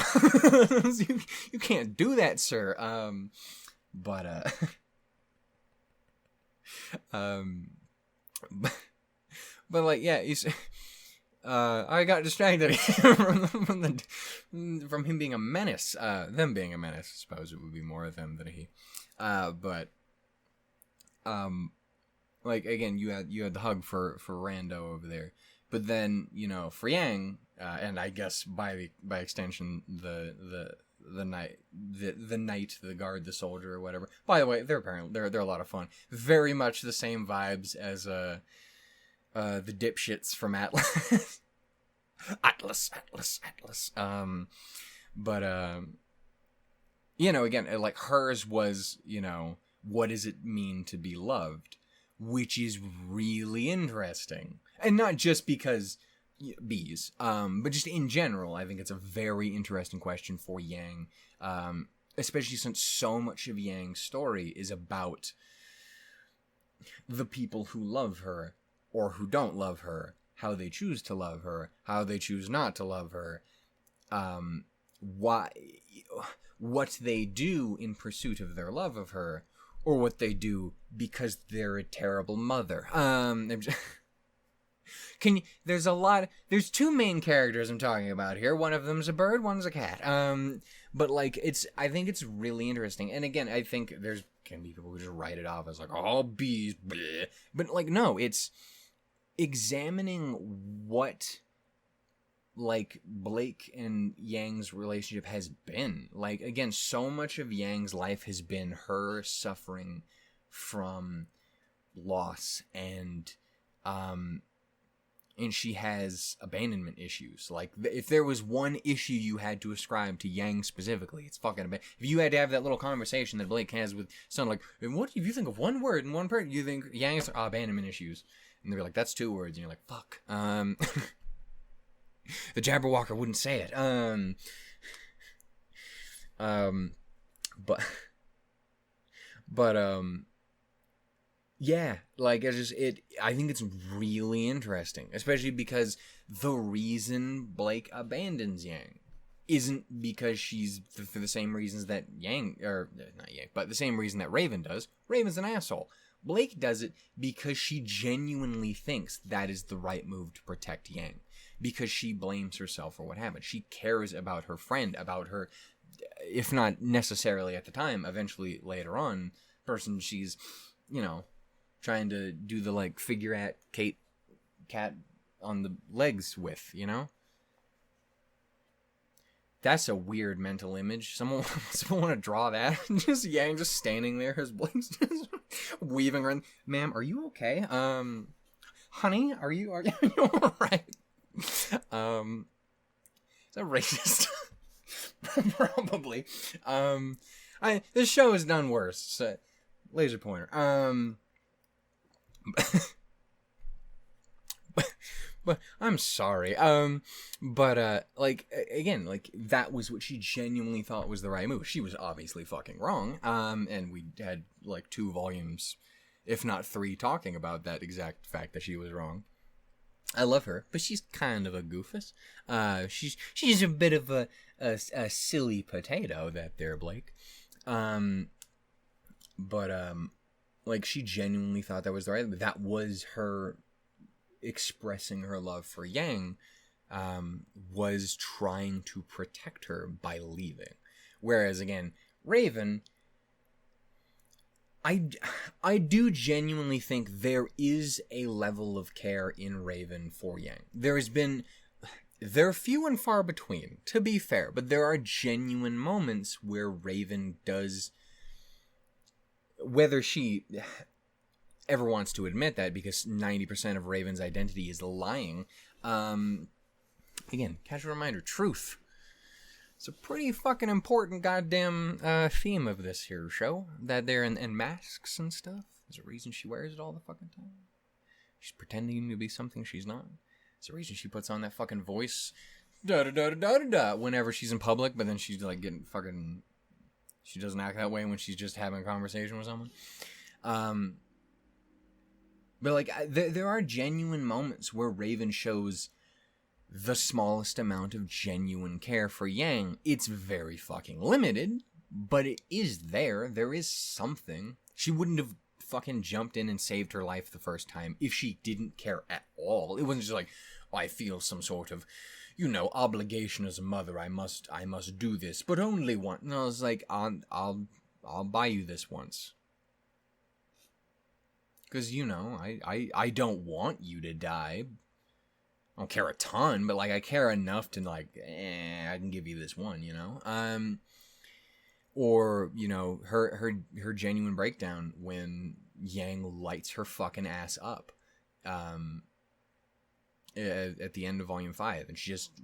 You can't do that, sir. But like, yeah, I got distracted from him being a menace. Them being a menace. I suppose it would be more of them than he. But like again, you had the hug for Rando over there, but then for Yang, and I guess by extension the knight, the guard, the soldier, or whatever. By the way, they're a lot of fun. Very much the same vibes as the dipshits from Atlas. Atlas. But again, like hers was, what does it mean to be loved, which is really interesting, and not just because bees, but just in general. I think it's a very interesting question for Yang, especially since so much of Yang's story is about the people who love her or who don't love her, how they choose to love her, how they choose not to love her, what they do in pursuit of their love of her, or what they do because they're a terrible mother. There's two main characters I'm talking about here. One of them's a bird, one's a cat. But like, I think it's really interesting. And again, I think can be people who just write it off as like, oh, bees, bleh. But like, no, it's examining what like Blake and Yang's relationship has been. Like, again, so much of Yang's life has been her suffering from loss, and she has abandonment issues. Like, if there was one issue you had to ascribe to Yang specifically, it's fucking abandonment. If you had to have that little conversation that Blake has with son, like, what if you think of one word in one person, you think Yang's abandonment issues, and they're like, that's 2 words, and you're like, fuck. The Jabberwocker wouldn't say it. Yeah, like, I think it's really interesting, especially because the reason Blake abandons Yang isn't because she's for the same reasons that not Yang, but the same reason that Raven does. Raven's an asshole. Blake does it because she genuinely thinks that is the right move to protect Yang, because she blames herself for what happened. She cares about her friend, about her, if not necessarily at the time, eventually later on, person she's, trying to do the, like, figure at cat on the legs with, That's a weird mental image. Someone want to draw that? Just Yang just standing there, his Blake's just weaving around. Ma'am, are you okay? Honey, are you all right? Is that racist? Probably. This show has done worse. So, laser pointer. But I'm sorry. Like, again, like, that was what she genuinely thought was the right move. She was obviously fucking wrong. And we had, like, 2 volumes, if not 3, talking about that exact fact that she was wrong. I love her, but she's kind of a goofus. She's a bit of a silly potato, that there, Blake. Like, she genuinely thought that was the right move. That was her expressing her love for Yang, was trying to protect her by leaving. Whereas, again, Raven, I do genuinely think there is a level of care in Raven for Yang. They're few and far between, to be fair, but there are genuine moments where Raven does, whether she ever wants to admit that, because 90% of Raven's identity is lying. Again, casual reminder, truth. It's a pretty fucking important goddamn theme of this here show. That they're in masks and stuff. There's a reason she wears it all the fucking time. She's pretending to be something she's not. There's a reason she puts on that fucking voice whenever she's in public, but then she's like getting fucking... She doesn't act that way when she's just having a conversation with someone. But, like, there are genuine moments where Raven shows the smallest amount of genuine care for Yang. It's very fucking limited, but it is there. There is something. She wouldn't have fucking jumped in and saved her life the first time if she didn't care at all. It wasn't just like, oh, I feel some sort of, obligation as a mother. I must do this, but only once. No, it's like, I'll buy you this once. Because, I don't want you to die. I don't care a ton, but, like, I care enough to, like, I can give you this one, Or, her genuine breakdown when Yang lights her fucking ass up at the end of Volume 5, and she just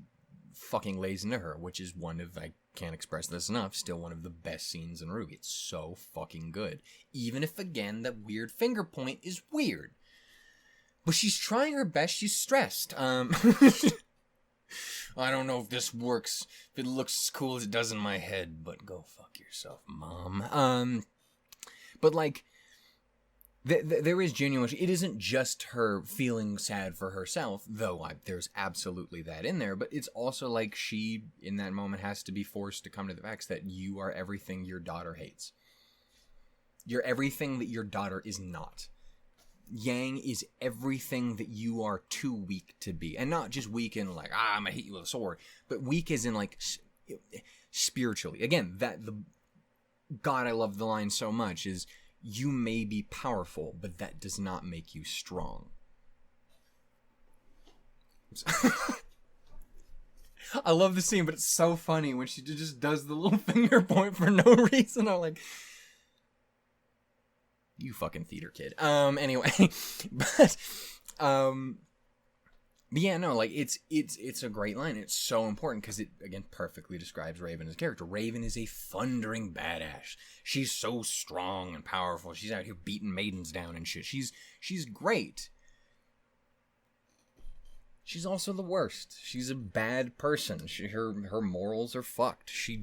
fucking lays into her, which is one of, I can't express this enough, still one of the best scenes in RWBY. It's so fucking good. Even if, again, that weird finger point is weird. But she's trying her best. She's stressed. I don't know if this works, if it looks as cool as it does in my head, but go fuck yourself, Mom. But, like, there is genuine... It isn't just her feeling sad for herself, though there's absolutely that in there, but it's also like she, in that moment, has to be forced to come to the facts that you are everything your daughter hates. You're everything that your daughter is not. Yang is everything that you are too weak to be. And not just weak in, like, I'm gonna hit you with a sword, but weak as in, like, spiritually. Again, God, I love the line so much, is you may be powerful, but that does not make you strong. I love the scene, but it's so funny when she just does the little finger point for no reason. I'm like, you fucking theater kid. Anyway, but yeah, no, like it's a great line. It's so important because it, again, perfectly describes Raven as a character. Raven is a thundering badass. She's so strong and powerful. She's out here beating maidens down and shit. She's great. She's also the worst. She's a bad person. Her morals are fucked. She's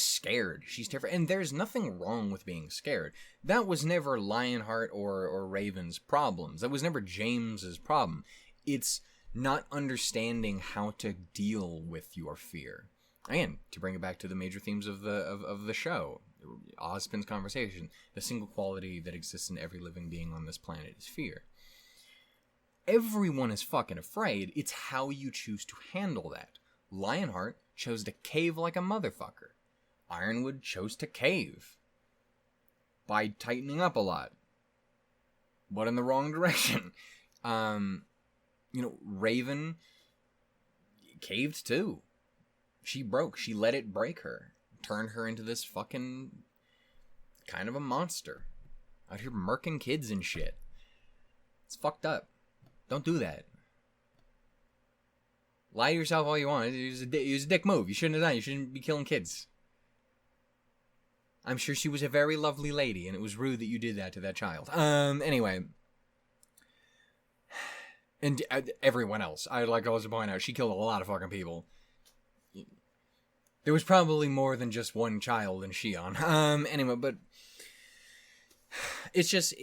scared. She's terrified. And there's nothing wrong with being scared. That was never Lionheart or Raven's problems. That was never James's problem. It's not understanding how to deal with your fear. Again, to bring it back to the major themes of the show, Ozpin's conversation, the single quality that exists in every living being on this planet is fear. Everyone is fucking afraid. It's how you choose to handle that. Lionheart chose to cave like a motherfucker. Ironwood chose to cave by tightening up a lot, but in the wrong direction. Raven caved too. She broke. She let it break her. Turned her into this fucking kind of a monster. Out here murking kids and shit. It's fucked up. Don't do that. Lie to yourself all you want. It was a dick move. You shouldn't have done it. You shouldn't be killing kids. I'm sure she was a very lovely lady, and it was rude that you did that to that child. Anyway. And everyone else. I'd like also to point out, she killed a lot of fucking people. There was probably more than just one child in Shion. Anyway, but it's just,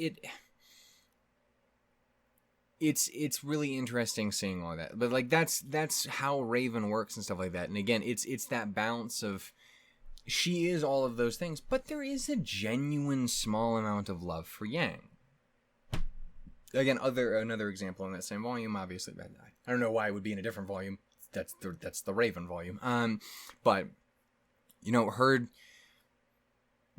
It's really interesting seeing all that. But like that's how Raven works and stuff like that. And again, it's that balance of she is all of those things, but there is a genuine small amount of love for Yang. Again, another example in that same volume, obviously. I don't know why it would be in a different volume. That's the Raven volume. But her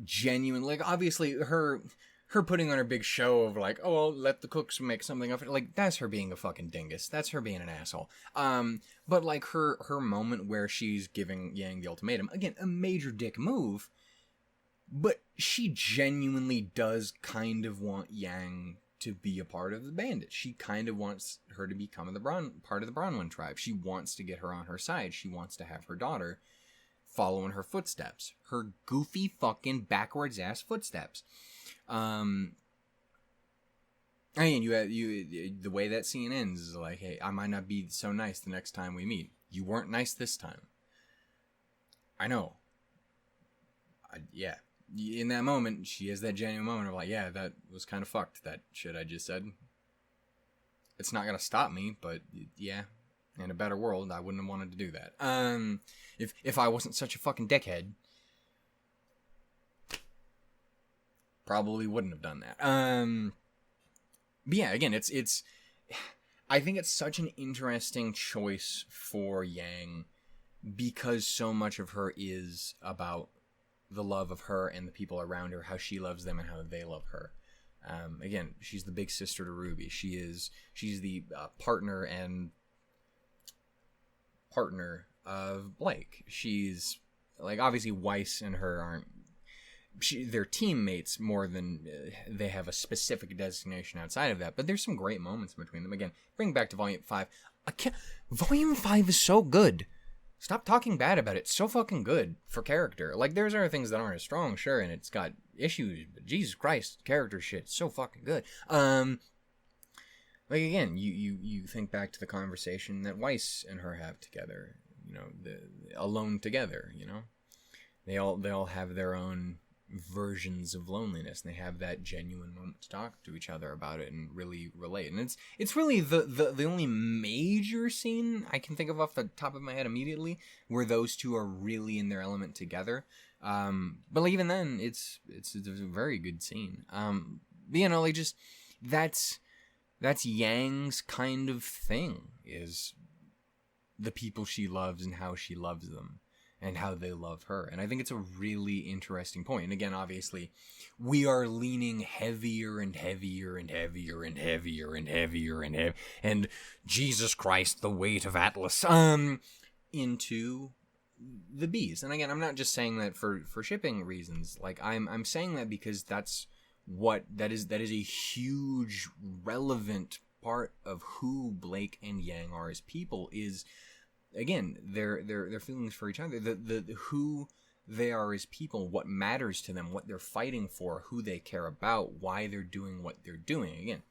genuine, like, obviously her putting on her big show of like, oh, I'll let the cooks make something of it. Like, that's her being a fucking dingus. That's her being an asshole. But like her moment where she's giving Yang the ultimatum, again, a major dick move, but she genuinely does kind of want Yang to be a part of the bandits. She kind of wants her to become part of the Bronwyn tribe. She wants to get her on her side. She wants to have her daughter follow in her footsteps. Her goofy fucking backwards ass footsteps. I mean, the way that scene ends is like, hey, I might not be so nice the next time we meet. You weren't nice this time. I know. Yeah. In that moment, she has that genuine moment of like, yeah, that was kind of fucked, that shit I just said. It's not gonna stop me, but yeah, in a better world, I wouldn't have wanted to do that. If I wasn't such a fucking dickhead, probably wouldn't have done that. But yeah, again, it's I think it's such an interesting choice for Yang because so much of her is about the love of her and the people around her, how she loves them and how they love her. Again, she's the big sister to RWBY. She's the partner of Blake. She's like, obviously Weiss and her aren't. They're teammates more than they have a specific designation outside of that. But there's some great moments between them. Again, bring back to Volume 5. Volume 5 is so good. Stop talking bad about it. It's so fucking good for character. Like, there's other things that aren't as strong, sure, and it's got issues, but Jesus Christ, character shit, so fucking good. Like, again, you think back to the conversation that Weiss and her have together, alone together, They all have their own versions of loneliness, and they have that genuine moment to talk to each other about it and really relate. And it's really the only major scene I can think of off the top of my head immediately where those two are really in their element together. But like, even then, it's a very good scene. Like, just that's Yang's kind of thing, is the people she loves and how she loves them and how they love her. And I think it's a really interesting point. And again, obviously, we are leaning heavier and heavier and heavier and heavier and heavier and heavier, and Jesus Christ, the weight of Atlas, into the bees. And again, I'm not just saying that for shipping reasons. Like, I'm saying that because that is a huge relevant part of who Blake and Yang are as people, is again their feelings for each other, the who they are as people, what matters to them, what they're fighting for, who they care about, why they're doing what they're doing. Again,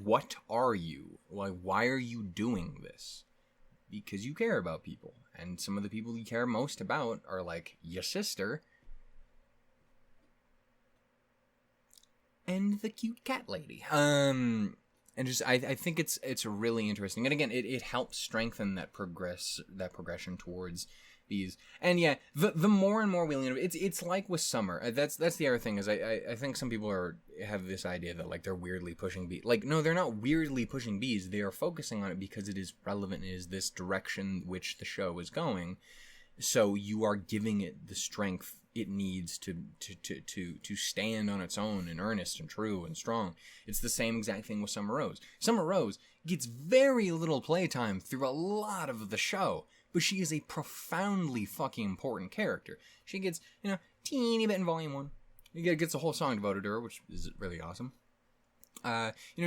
what are you? Like, why are you doing this? Because you care about people, and some of the people you care most about are like your sister and the cute cat lady. And just I think it's really interesting, and again, it helps strengthen that progression towards these. And yeah, the more and more we lean, it's like with Summer. That's the other thing, is I think some people have this idea that like they're weirdly pushing bees. Like, no, they're not weirdly pushing bees. They are focusing on it because it is relevant. It is this direction which the show is going. So you are giving it the strength it needs to stand on its own and earnest and true and strong. It's the same exact thing with Summer Rose. Summer Rose gets very little playtime through a lot of the show, but she is a profoundly fucking important character. She gets, teeny bit in Volume 1. You gets a whole song devoted to her, which is really awesome.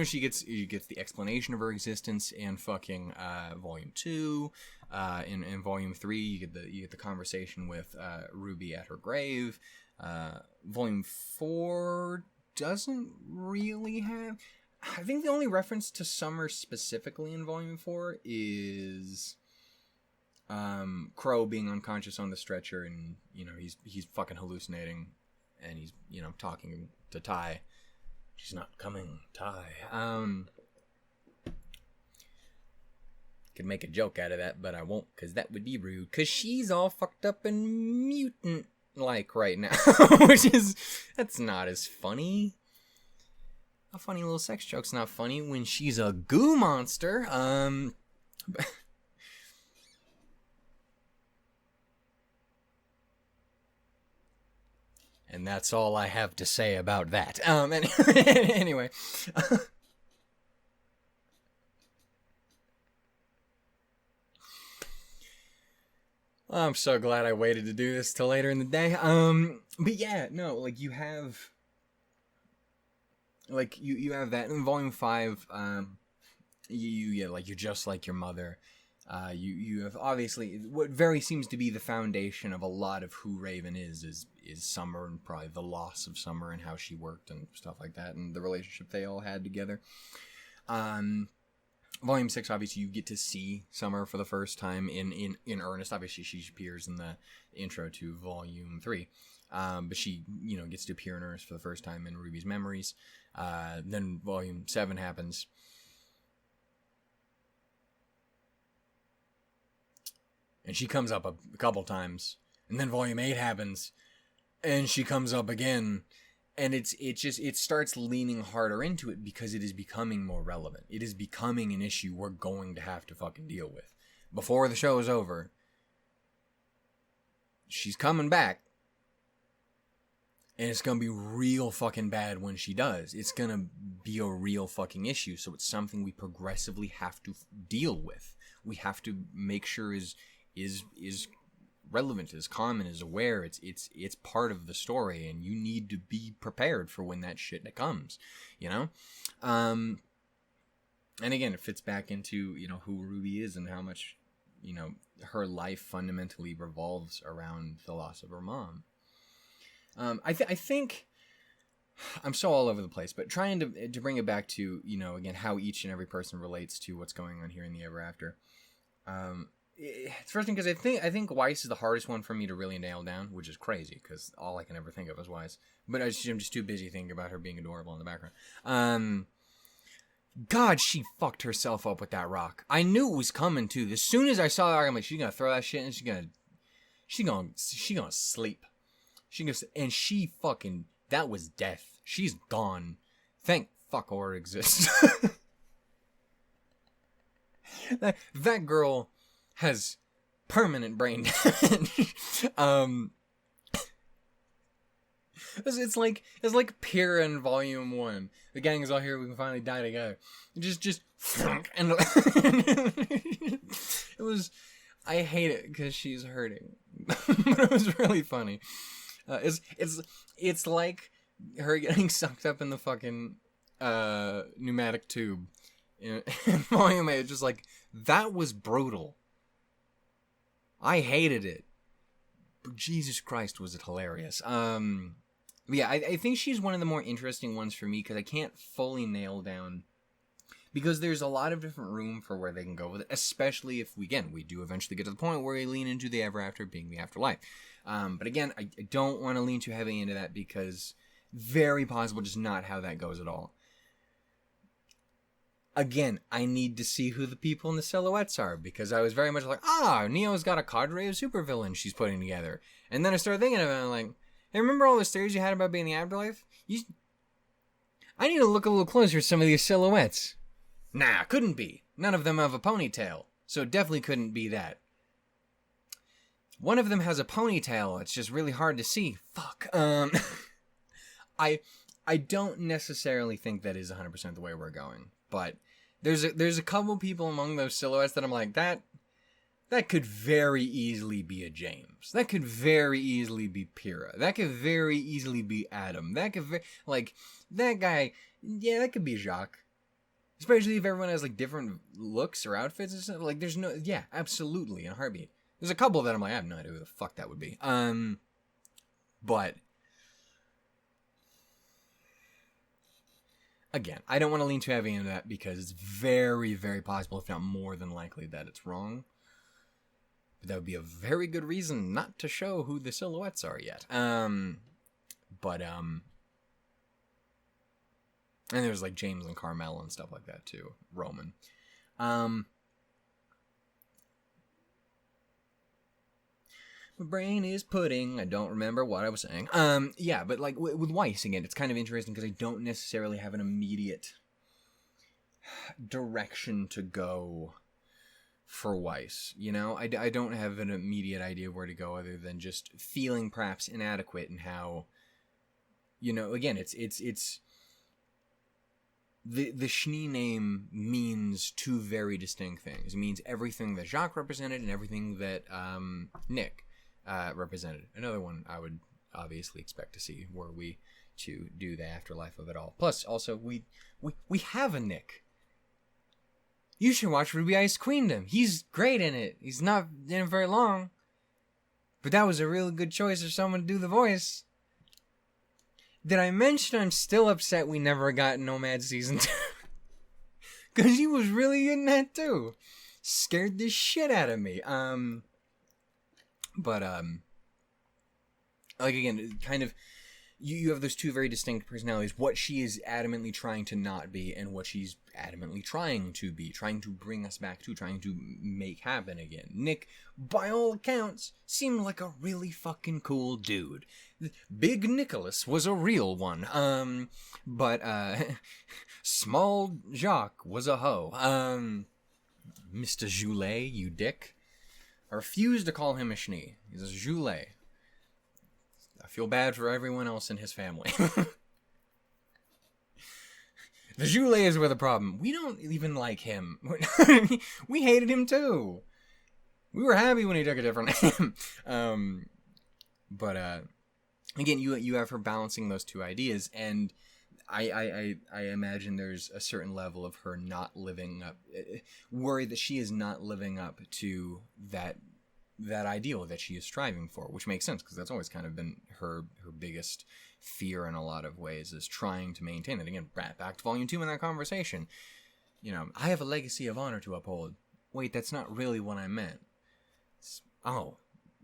She gets the explanation of her existence in fucking Volume 2. In Volume 3, you get the conversation with Ruby at her grave. Volume 4 doesn't really have. I think the only reference to Summer specifically in Volume 4 is Crow being unconscious on the stretcher, and he's fucking hallucinating, and he's talking to Ty. She's not coming, Ty. Could make a joke out of that, but I won't, because that would be rude, because she's all fucked up and mutant-like right now, that's not as funny. A funny little sex joke's not funny when she's a goo monster. And that's all I have to say about that. Anyway. I'm so glad I waited to do this till later in the day. But yeah, no, like you have that in Volume 5. You're just like your mother. You have obviously what very seems to be the foundation of a lot of who Raven is Summer, and probably the loss of Summer and how she worked and stuff like that, and the relationship they all had together. Volume 6, obviously, you get to see Summer for the first time in earnest. Obviously, she appears in the intro to Volume 3. But she, gets to appear in earnest for the first time in Ruby's memories. Then Volume 7 happens. And she comes up a couple times. And then Volume 8 happens. And she comes up again. And it starts leaning harder into it because it is becoming more relevant. It is becoming an issue we're going to have to fucking deal with. Before the show is over, she's coming back. And it's going to be real fucking bad when she does. It's going to be a real fucking issue. So it's something we progressively have to deal with. We have to make sure is relevant, is common, is aware. It's part of the story, and you need to be prepared for when that shit comes, and again, it fits back into who Ruby is and how much her life fundamentally revolves around the loss of her mom. I think I'm so all over the place, but trying to bring it back to again how each and every person relates to what's going on here in the Ever After. It's frustrating because I think Weiss is the hardest one for me to really nail down, which is crazy because all I can ever think of is Weiss. But I'm just too busy thinking about her being adorable in the background. God, she fucked herself up with that rock. I knew it was coming too. As soon as I saw that rock, I'm like, she's gonna throw that shit and she's gonna sleep. And she fucking, that was death. She's gone. Thank fuck or exists. that girl has permanent brain damage. It's like Pyrrha in Volume 1. The gang is all here. We can finally die together. Just and it was. I hate it because she's hurting, but it was really funny. It's like her getting sucked up in the fucking pneumatic tube in Volume 8. Just like, that was brutal. I hated it. But Jesus Christ, was it hilarious. Yeah, I think she's one of the more interesting ones for me because I can't fully nail down, because there's a lot of different room for where they can go with it, especially if we do eventually get to the point where we lean into the ever after being the afterlife. But again, I don't want to lean too heavily into that because very possible just not how that goes at all. Again, I need to see who the people in the silhouettes are, because I was very much like, Neo's got a cadre of supervillains she's putting together. And then I started thinking about it, like, hey, remember all those theories you had about being the afterlife? I need to look a little closer at some of these silhouettes. Nah, couldn't be. None of them have a ponytail, so it definitely couldn't be that. One of them has a ponytail, it's just really hard to see. Fuck. I don't necessarily think that is 100% the way we're going, but there's a couple people among those silhouettes that I'm like, that could very easily be a James. That could very easily be Pyrrha. That could very easily be Adam. That could that guy, yeah, that could be Jacques. Especially if everyone has like different looks or outfits and stuff. Like, there's no, yeah, absolutely, in a heartbeat. There's a couple that I'm like, I have no idea who the fuck that would be. But again, I don't want to lean too heavy into that because it's very, very possible, if not more than likely, that it's wrong. But that would be a very good reason not to show who the silhouettes are yet. And there's like James and Carmel and stuff like that too. Roman. My brain is pudding. I don't remember what I was saying. Yeah, but like with Weiss, again, it's kind of interesting because I don't necessarily have an immediate direction to go for Weiss. You know, I don't have an immediate idea where to go other than just feeling perhaps inadequate and how, you know, again, it's the Schnee name means two very distinct things. It means everything that Jacques represented and everything that Nick represented. Another one I would obviously expect to see were we to do the afterlife of it all. Plus, also, we have a Nick. You should watch RWBY Ice Queendom. He's great in it. He's not in it very long. But that was a really good choice of someone to do the voice. Did I mention I'm still upset we never got Nomad Season 2? Because he was really good in that too. Scared the shit out of me. Like again, kind of, you have those two very distinct personalities. What she is adamantly trying to not be and what she's adamantly trying to be. Trying to bring us back to, trying to make happen again. Nick, by all accounts, seemed like a really fucking cool dude. Big Nicholas was a real one. But Small Jacques was a hoe. Mr. Joulet, you dick. I refuse to call him a Schnee. He's a Joulet. I feel bad for everyone else in his family. The Joulets were the problem. We don't even like him. We hated him too. We were happy when he took a different name. Again, you have her balancing those two ideas, and I imagine there's a certain level of her not living up, worried that she is not living up to that ideal that she is striving for, which makes sense because that's always kind of been her biggest fear in a lot of ways, is trying to maintain it. Again, back to Volume 2 in that conversation. You know, I have a legacy of honor to uphold. Wait, that's not really what I meant.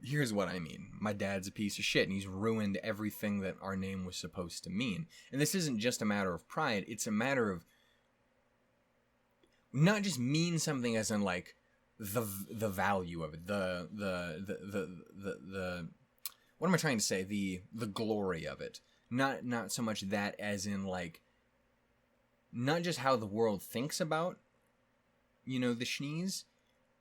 Here's what I mean. My dad's a piece of shit, and he's ruined everything that our name was supposed to mean. And this isn't just a matter of pride, it's a matter of not just mean something as in, like, the value of it, the what am I trying to say? The glory of it. Not so much that as in, like, not just how the world thinks about the Shnees,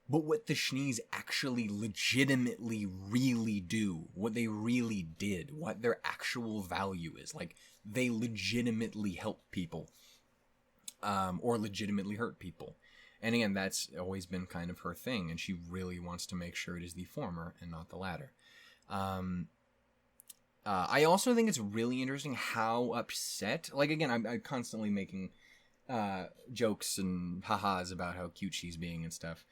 but what the Shnees actually legitimately really do, what they really did, what their actual value is. Like, they legitimately help people, or legitimately hurt people. And again, that's always been kind of her thing, and she really wants to make sure it is the former and not the latter. I also think it's really interesting how upset, like, again, I'm constantly making jokes and ha-has about how cute she's being and stuff.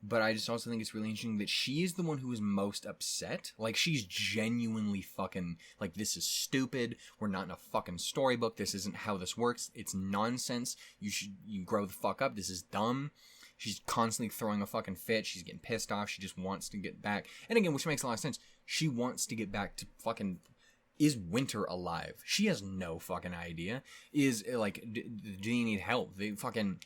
But I just also think it's really interesting that she is the one who is most upset. Like, she's genuinely fucking, like, this is stupid. We're not in a fucking storybook. This isn't how this works. It's nonsense. You grow the fuck up. This is dumb. She's constantly throwing a fucking fit. She's getting pissed off. She just wants to get back. And again, which makes a lot of sense. She wants to get back to fucking... Is Winter alive? She has no fucking idea. Is, like, do you need help? They fucking...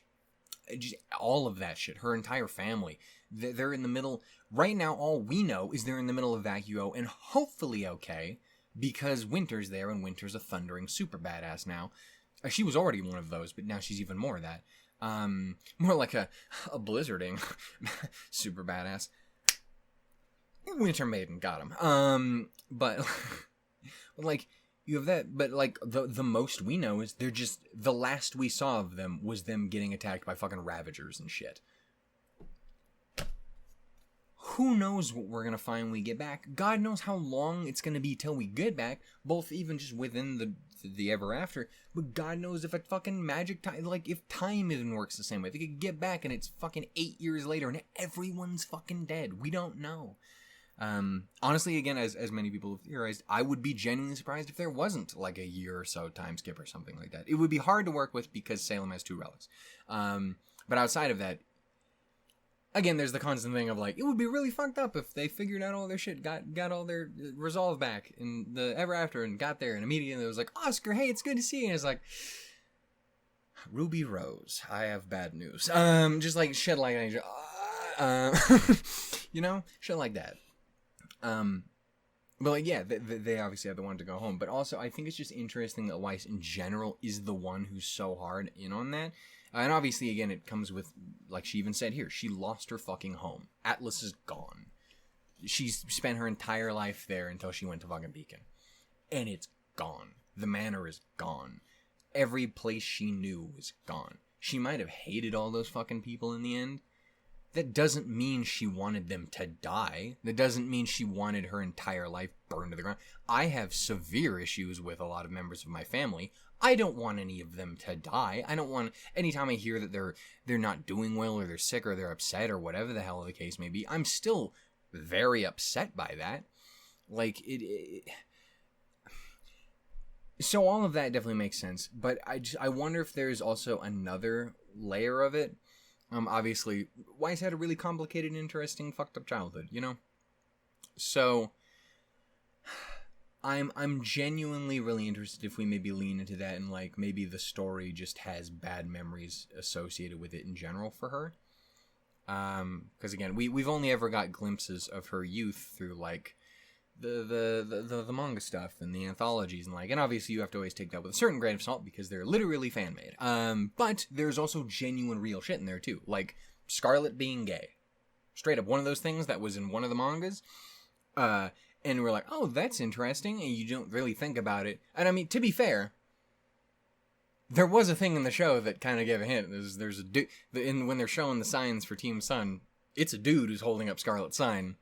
Just all of that shit. Her entire family. They're in the middle... Right now, all we know is they're in the middle of vacuo and hopefully okay because Winter's there, and Winter's a thundering super badass now. She was already one of those, but now she's even more of that. More like a blizzarding super badass. Winter Maiden got him. But like, you have that, but like the most we know is they're just, the last we saw of them was them getting attacked by fucking Ravagers and shit. Who knows what we're gonna find when we get back? God knows how long it's gonna be till we get back, both even just within the ever after, but God knows if a fucking magic time, like, if time even works the same way. They could get back and it's fucking 8 years later and everyone's fucking dead. We don't know. Honestly, again, as many people have theorized, I would be genuinely surprised if there wasn't like a year or so time skip or something like that. It would be hard to work with because Salem has 2 relics. But outside of that, again, there's the constant thing of like, it would be really fucked up if they figured out all their shit, got all their resolve back in the ever after and got there and immediately it was like, Oscar, hey, it's good to see you. And it's like, Ruby Rose, I have bad news. Just like shit like that. Shit like that. But like, yeah, they obviously have the one to go home, but also I think it's just interesting that Weiss in general is the one who's so hard in on that. And obviously, again, it comes with, like she even said here, she lost her fucking home. Atlas is gone. She's spent her entire life there until she went to fucking Beacon. And it's gone. The manor is gone. Every place she knew was gone. She might have hated all those fucking people in the end. That doesn't mean she wanted them to die. That doesn't mean she wanted her entire life burned to the ground. I have severe issues with a lot of members of my family. I don't want any of them to die. I don't want, anytime I hear that they're not doing well or they're sick or they're upset or whatever the hell the case may be, I'm still very upset by that. Like, so all of that definitely makes sense, but I wonder if there's also another layer of it. Obviously, Weiss had a really complicated, interesting, fucked up childhood, So, I'm genuinely really interested if we maybe lean into that and, like, maybe the story just has bad memories associated with it in general for her. Because again, we've only ever got glimpses of her youth through, like, the manga stuff and the anthologies and like, and obviously you have to always take that with a certain grain of salt because they're literally fan made. But there's also genuine real shit in there too, like Scarlet being gay, straight up one of those things that was in one of the mangas. And we're like, oh, that's interesting, and you don't really think about it. And I mean, to be fair, there was a thing in the show that kind of gave a hint. There's a dude when they're showing the signs for Team Sun, it's a dude who's holding up Scarlet's sign.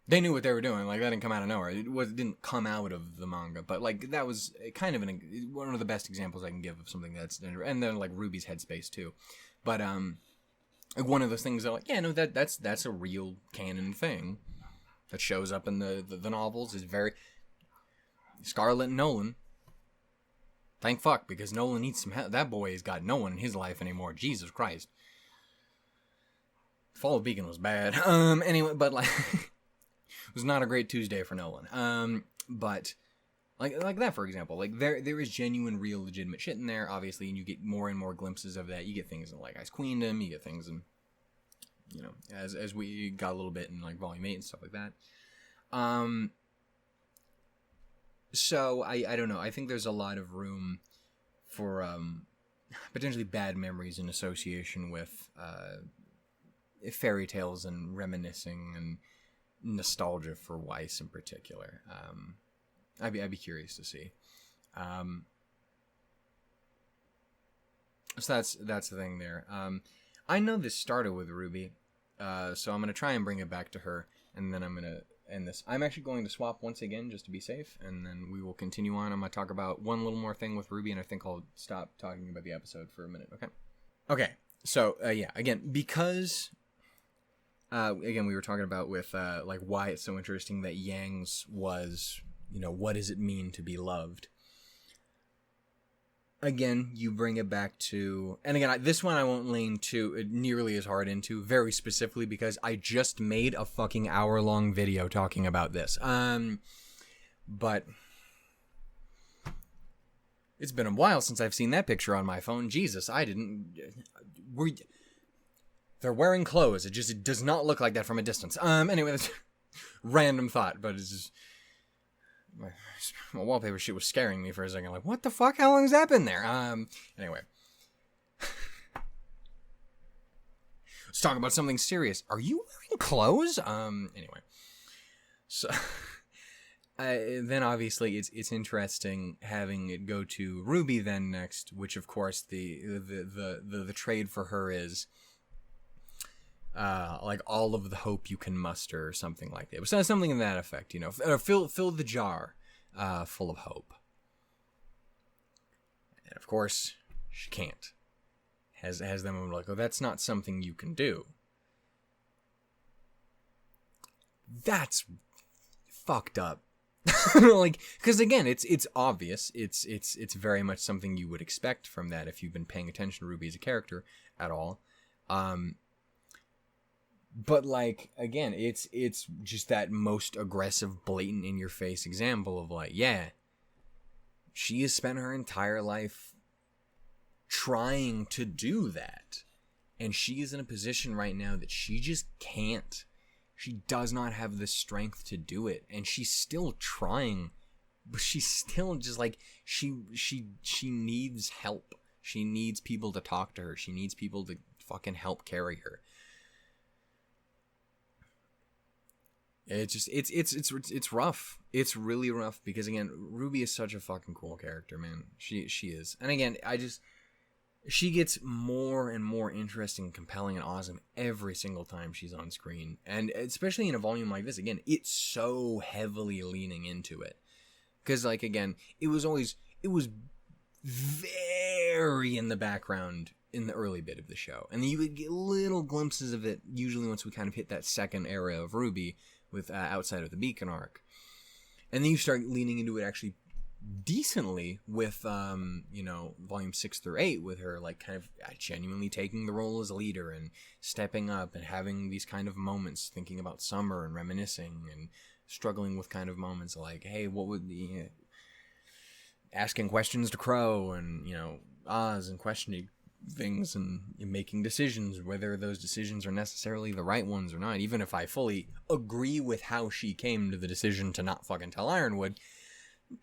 They knew what they were doing. Like, that didn't come out of nowhere. It didn't come out of the manga. But, like, that was kind of one of the best examples I can give of something that's... And then, like, Ruby's headspace, too. But, one of those things that, like, yeah, no, that's a real canon thing that shows up in the novels is very... Scarlet and Nolan. Thank fuck, because Nolan needs some help. That boy has got no one in his life anymore. Jesus Christ. Fall of Beacon was bad. Anyway, but, like... It was not a great Tuesday for Nolan. But like that, for example, like there is genuine, real, legitimate shit in there, obviously, and you get more and more glimpses of that. You get things in like Ice Queendom, you get things in, as we got a little bit in like Volume 8 and stuff like that. So I don't know. I think there's a lot of room for potentially bad memories in association with fairy tales and reminiscing and nostalgia for Weiss in particular. I'd be curious to see. So that's the thing there. I know this started with RWBY, so I'm gonna try and bring it back to her, and then I'm gonna end this. I'm actually going to swap once again just to be safe, and then we will continue on. I'm gonna talk about one little more thing with RWBY, and I think I'll stop talking about the episode for a minute. Okay. So yeah, again, because again we were talking about with like why it's so interesting that Yang's was, you know, what does it mean to be loved? Again, you bring it back to, and again, this one I won't lean too nearly as hard into, very specifically because I just made a fucking hour-long video talking about this. But it's been a while since I've seen that picture on my phone. Jesus, they're wearing clothes. It does not look like that from a distance. Anyway, that's random thought, but it's just, my wallpaper shit was scaring me for a second. Like, what the fuck? How long has that been there? Anyway. Let's talk about something serious. Are you wearing clothes? Anyway. So, then obviously it's interesting having it go to RWBY then next, which of course the trade for her is like all of the hope you can muster or something like that. It was something in that effect, you know. Fill the jar full of hope. And of course, she can't. Has them like, oh, that's not something you can do. That's fucked up. Like, because again, it's obvious. It's very much something you would expect from that if you've been paying attention to RWBY as a character at all. But like, again, it's just that most aggressive, blatant, in-your-face example of like, yeah, she has spent her entire life trying to do that. And she is in a position right now that she just can't. She does not have the strength to do it. And she's still trying. But she's still just like, she needs help. She needs people to talk to her. She needs people to fucking help carry her. It's just, it's rough. It's really rough because, again, RWBY is such a fucking cool character, man. She is. And again, she gets more and more interesting and compelling and awesome every single time she's on screen. And especially in a volume like this, again, it's so heavily leaning into it. Because, like, again, it was very in the background in the early bit of the show. And then you would get little glimpses of it, usually once we kind of hit that second era of RWBY, with outside of the Beacon arc, and then you start leaning into it actually decently with you know, volume 6 through 8, with her like kind of genuinely taking the role as a leader and stepping up and having these kind of moments, thinking about Summer and reminiscing and struggling with kind of moments like, hey, what would the asking questions to Crow and, you know, Oz, and questioning things and making decisions, whether those decisions are necessarily the right ones or not. Even if I fully agree with how she came to the decision to not fucking tell Ironwood,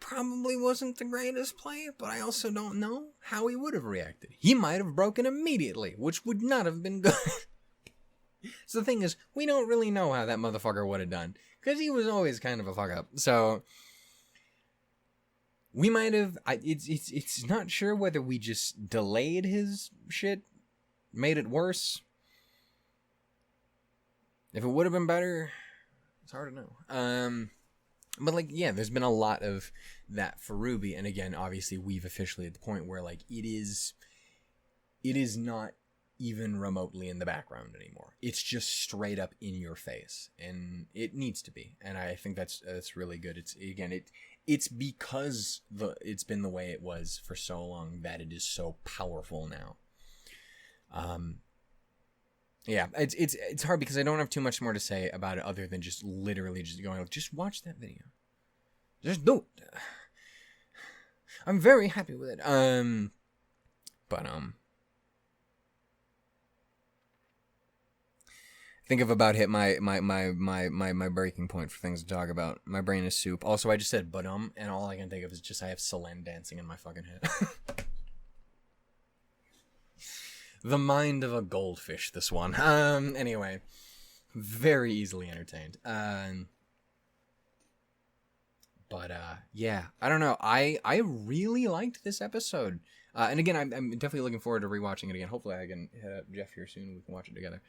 probably wasn't the greatest play, but I also don't know how he would have reacted. He might have broken immediately, which would not have been good. So the thing is, we don't really know how that motherfucker would have done, because he was always kind of a fuck up. So we might have, it's not sure whether we just delayed his shit, made it worse. If it would have been better, it's hard to know. But like, yeah, there's been a lot of that for RWBY, and again, obviously we've officially at the point where like it is not even remotely in the background anymore. It's just straight up in your face, and it needs to be. And I think that's really good. It's because it's been the way it was for so long that it is so powerful now. Yeah, it's hard because I don't have too much more to say about it other than just literally just going, just watch that video. Just do it. I'm very happy with it. But I think I've about hit my breaking point for things to talk about. My brain is soup. Also, I just said and all I can think of is just I have Selene dancing in my fucking head. the mind of a goldfish, this one. Anyway, very easily entertained. But yeah, I don't know. I really liked this episode. And again, I'm definitely looking forward to rewatching it again. Hopefully I can hit up Jeff here soon and we can watch it together.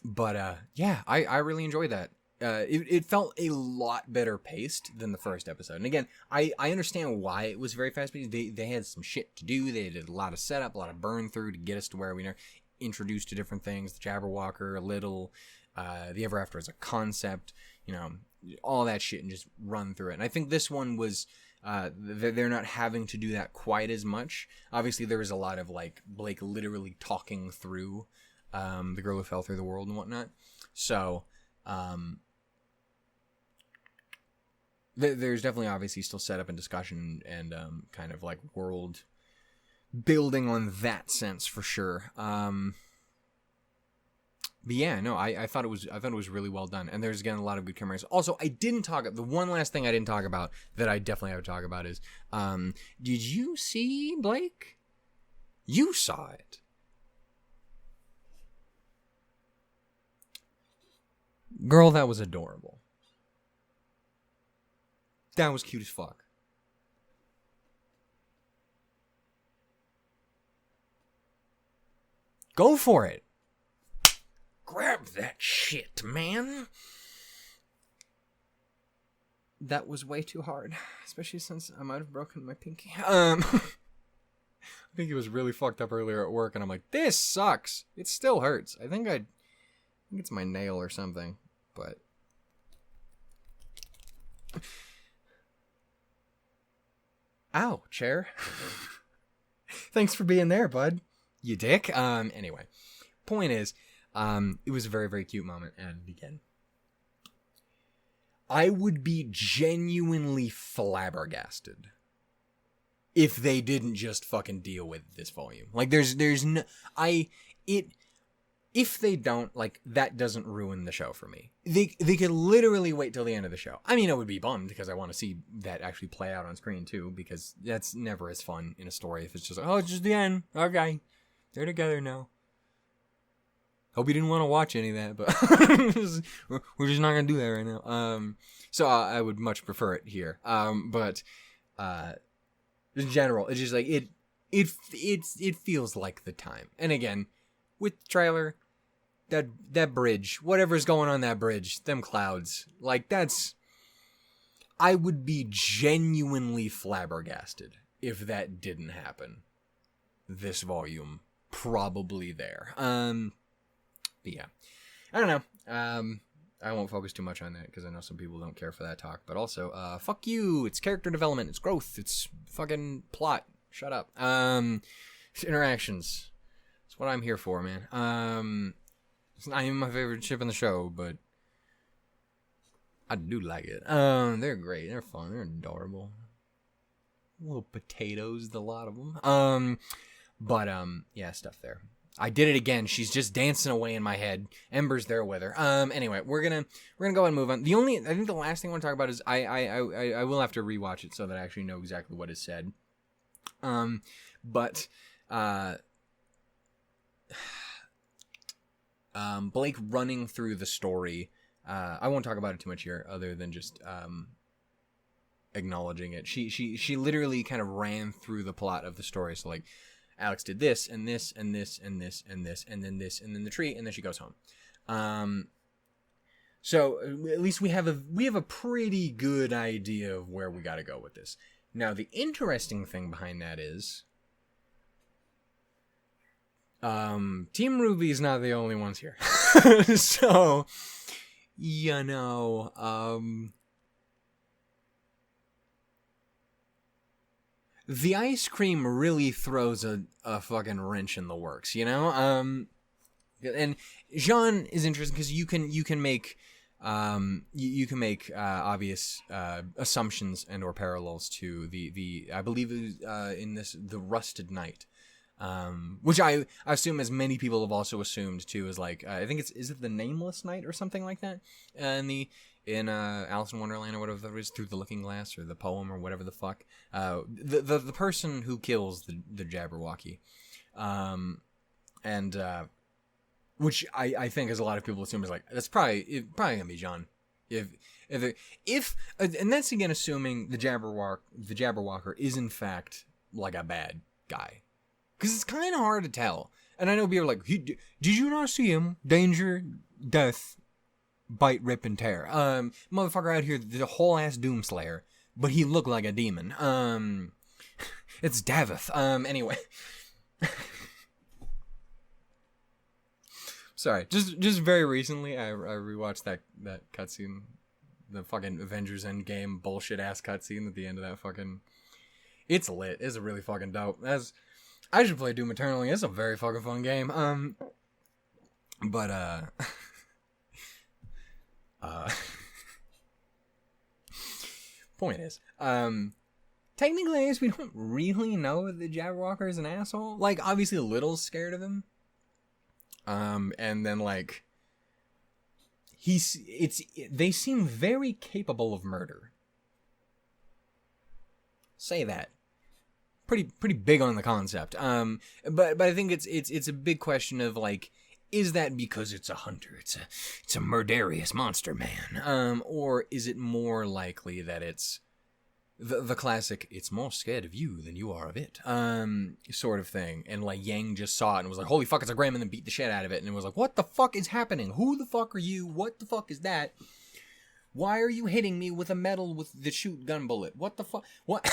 But yeah, I really enjoyed that. It felt a lot better paced than the first episode. And again, I understand why it was very fast paced. They had some shit to do. They did a lot of setup, a lot of burn through to get us to where we are introduced to different things. The Jabberwocker, a little, the Ever After as a concept, all that shit, and just run through it. And I think this one was, they're not having to do that quite as much. Obviously, there was a lot of like Blake literally talking through the girl who fell through the world and whatnot. So, there's definitely obviously still setup and discussion and kind of like world building on that sense for sure. But yeah, no, I thought it was really well done, and there's again a lot of good cameras. Also, I didn't talk about the one last thing I didn't talk about that I definitely have to talk about is, did you see Blake? You saw it. Girl, that was adorable. That was cute as fuck. Go for it. Grab that shit, man. That was way too hard, especially since I might have broken my pinky. I think it was really fucked up earlier at work, and I'm like, this sucks. It still hurts. I think it's my nail or something, but ow, chair. Thanks for being there, bud. You dick. Anyway, point is, it was a very, very cute moment, and again, I would be genuinely flabbergasted if they didn't just fucking deal with this volume. Like, there's no, if they don't, like, that doesn't ruin the show for me. They could literally wait till the end of the show. I mean, I would be bummed because I want to see that actually play out on screen too, because that's never as fun in a story if it's just like, oh, it's just the end. Okay, they're together now. Hope you didn't want to watch any of that, but we're just not gonna do that right now. So I would much prefer it here. But in general, it's just like it feels like the time. And again, with the trailer, that bridge, whatever's going on that bridge, them clouds, like that's, I would be genuinely flabbergasted if that didn't happen. This volume, probably there. But yeah, I don't know. I won't focus too much on that because I know some people don't care for that talk. But also, fuck you. It's character development. It's growth. It's fucking plot. Shut up. It's interactions. That's what I'm here for, man. It's not even my favorite ship in the show, but I do like it. They're great. They're fun. They're adorable. Little potatoes, the lot of them. But yeah, stuff there. I did it again. She's just dancing away in my head. Ember's there with her. Anyway, we're gonna go ahead and move on. I think the last thing I want to talk about is I will have to rewatch it so that I actually know exactly what is said. But Blake running through the story. I won't talk about it too much here, other than just acknowledging it. She literally kind of ran through the plot of the story. So like, Alex did this and this and this and this and this and then this and then the tree, and then she goes home. So at least we have a pretty good idea of where we got to go with this. Now the interesting thing behind that is, Team RWBY is not the only ones here. So, the ice cream really throws a fucking wrench in the works, and Jean is interesting because you can make obvious assumptions and or parallels to the I believe it was, in this the Rusted Knight, which I assume as many people have also assumed too is like I think is it the Nameless Knight or something like that in Alice in Wonderland or whatever that is, Through the Looking Glass, or the poem or whatever the fuck, the person who kills the Jabberwocky, And which I think, as a lot of people assume, is like that's probably gonna be John. If and that's again assuming the Jabberwocker is in fact like a bad guy, because it's kind of hard to tell. And I know people are like, did you not see him? Danger, death, bite, rip, and tear. Motherfucker out here, the whole ass Doomslayer, but he looked like a demon. It's Davith. Anyway. Sorry, just very recently, I rewatched that cutscene, the fucking Avengers Endgame bullshit ass cutscene at the end of that fucking. It's lit. It's really fucking dope. I should play Doom Eternally. It's a very fucking fun game. But point is, technically, I guess we don't really know that the Jabberwocker is an asshole. Like, obviously, a little scared of him. And then like they seem very capable of murder. Say that. Pretty big on the concept. But I think it's a big question of like, is that because it's a hunter? It's a murderous monster man. Or is it more likely that it's the classic, it's more scared of you than you are of it, sort of thing. And like Yang just saw it and was like, holy fuck, it's a Graham, and then beat the shit out of it. And it was like, what the fuck is happening? Who the fuck are you? What the fuck is that? Why are you hitting me with a metal with the shoot gun bullet? What the fuck? What?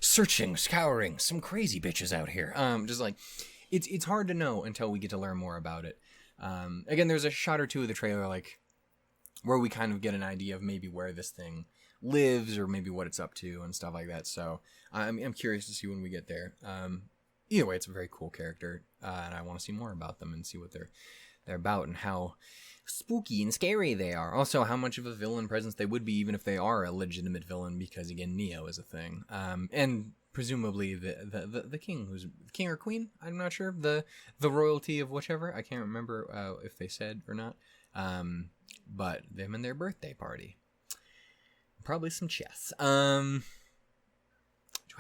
Searching, scouring, some crazy bitches out here. Just like, it's hard to know until we get to learn more about it. Again, there's a shot or two of the trailer, like, where we kind of get an idea of maybe where this thing lives or maybe what it's up to and stuff like that. So I'm curious to see when we get there. Either way, it's a very cool character, and I want to see more about them and see what they're about and how spooky and scary they are. Also, how much of a villain presence they would be, even if they are a legitimate villain, because again, Neo is a thing. And presumably the king, who's king or queen, I'm not sure. The royalty of whichever, I can't remember if they said or not. But them and their birthday party. Probably some chess. Do I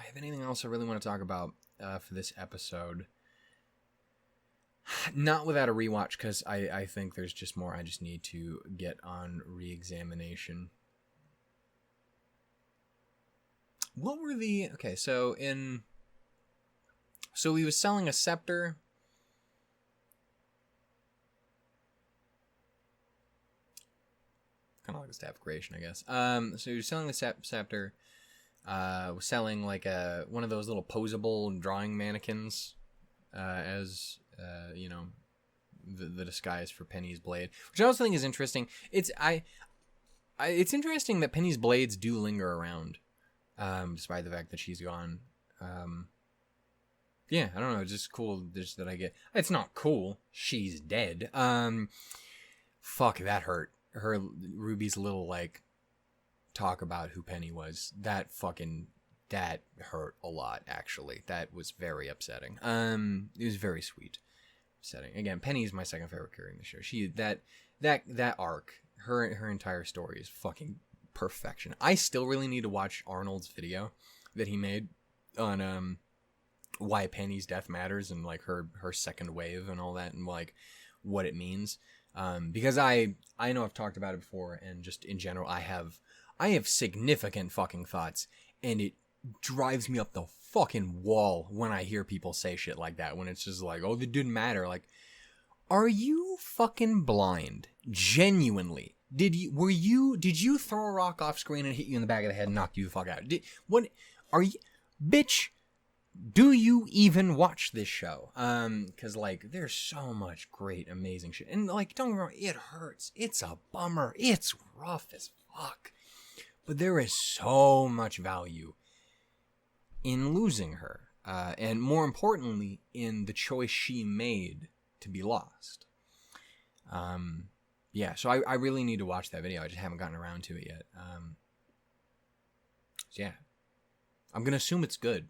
have anything else I really want to talk about for this episode? Not without a rewatch, because I think there's just more I just need to get on re-examination. What were the... Okay, so he was selling a scepter. Kind of like a staff creation, I guess. So he was selling the scepter. Was selling like one of those little posable drawing mannequins, as you know, the disguise for Penny's blade, which I also think is interesting. It's interesting that Penny's blades do linger around, despite the fact that she's gone. Yeah, I don't know. It's just cool just that I get. It's not cool. She's dead. Fuck, that hurt. Her Ruby's little like talk about who Penny was. That hurt a lot, actually. That was very upsetting. It was very sweet. Upsetting. Again, Penny is my second favorite character in the show. She that arc, her entire story is fucking perfection. I still really need to watch Arnold's video that he made on why Penny's death matters and like her second wave and all that and like what it means. Because I know I've talked about it before, and just in general, I have significant fucking thoughts, and it drives me up the fucking wall when I hear people say shit like that, when it's just like, oh, it didn't matter. Like, are you fucking blind? Genuinely. Did you throw a rock off screen and hit you in the back of the head and knock you the fuck out? Bitch, do you even watch this show? Cause like, there's so much great, amazing shit. And like, don't get me wrong, it hurts. It's a bummer. It's rough as fuck. But there is so much value in losing her. And more importantly, in the choice she made to be lost. Yeah, so I really need to watch that video. I just haven't gotten around to it yet. So yeah. I'm gonna assume it's good.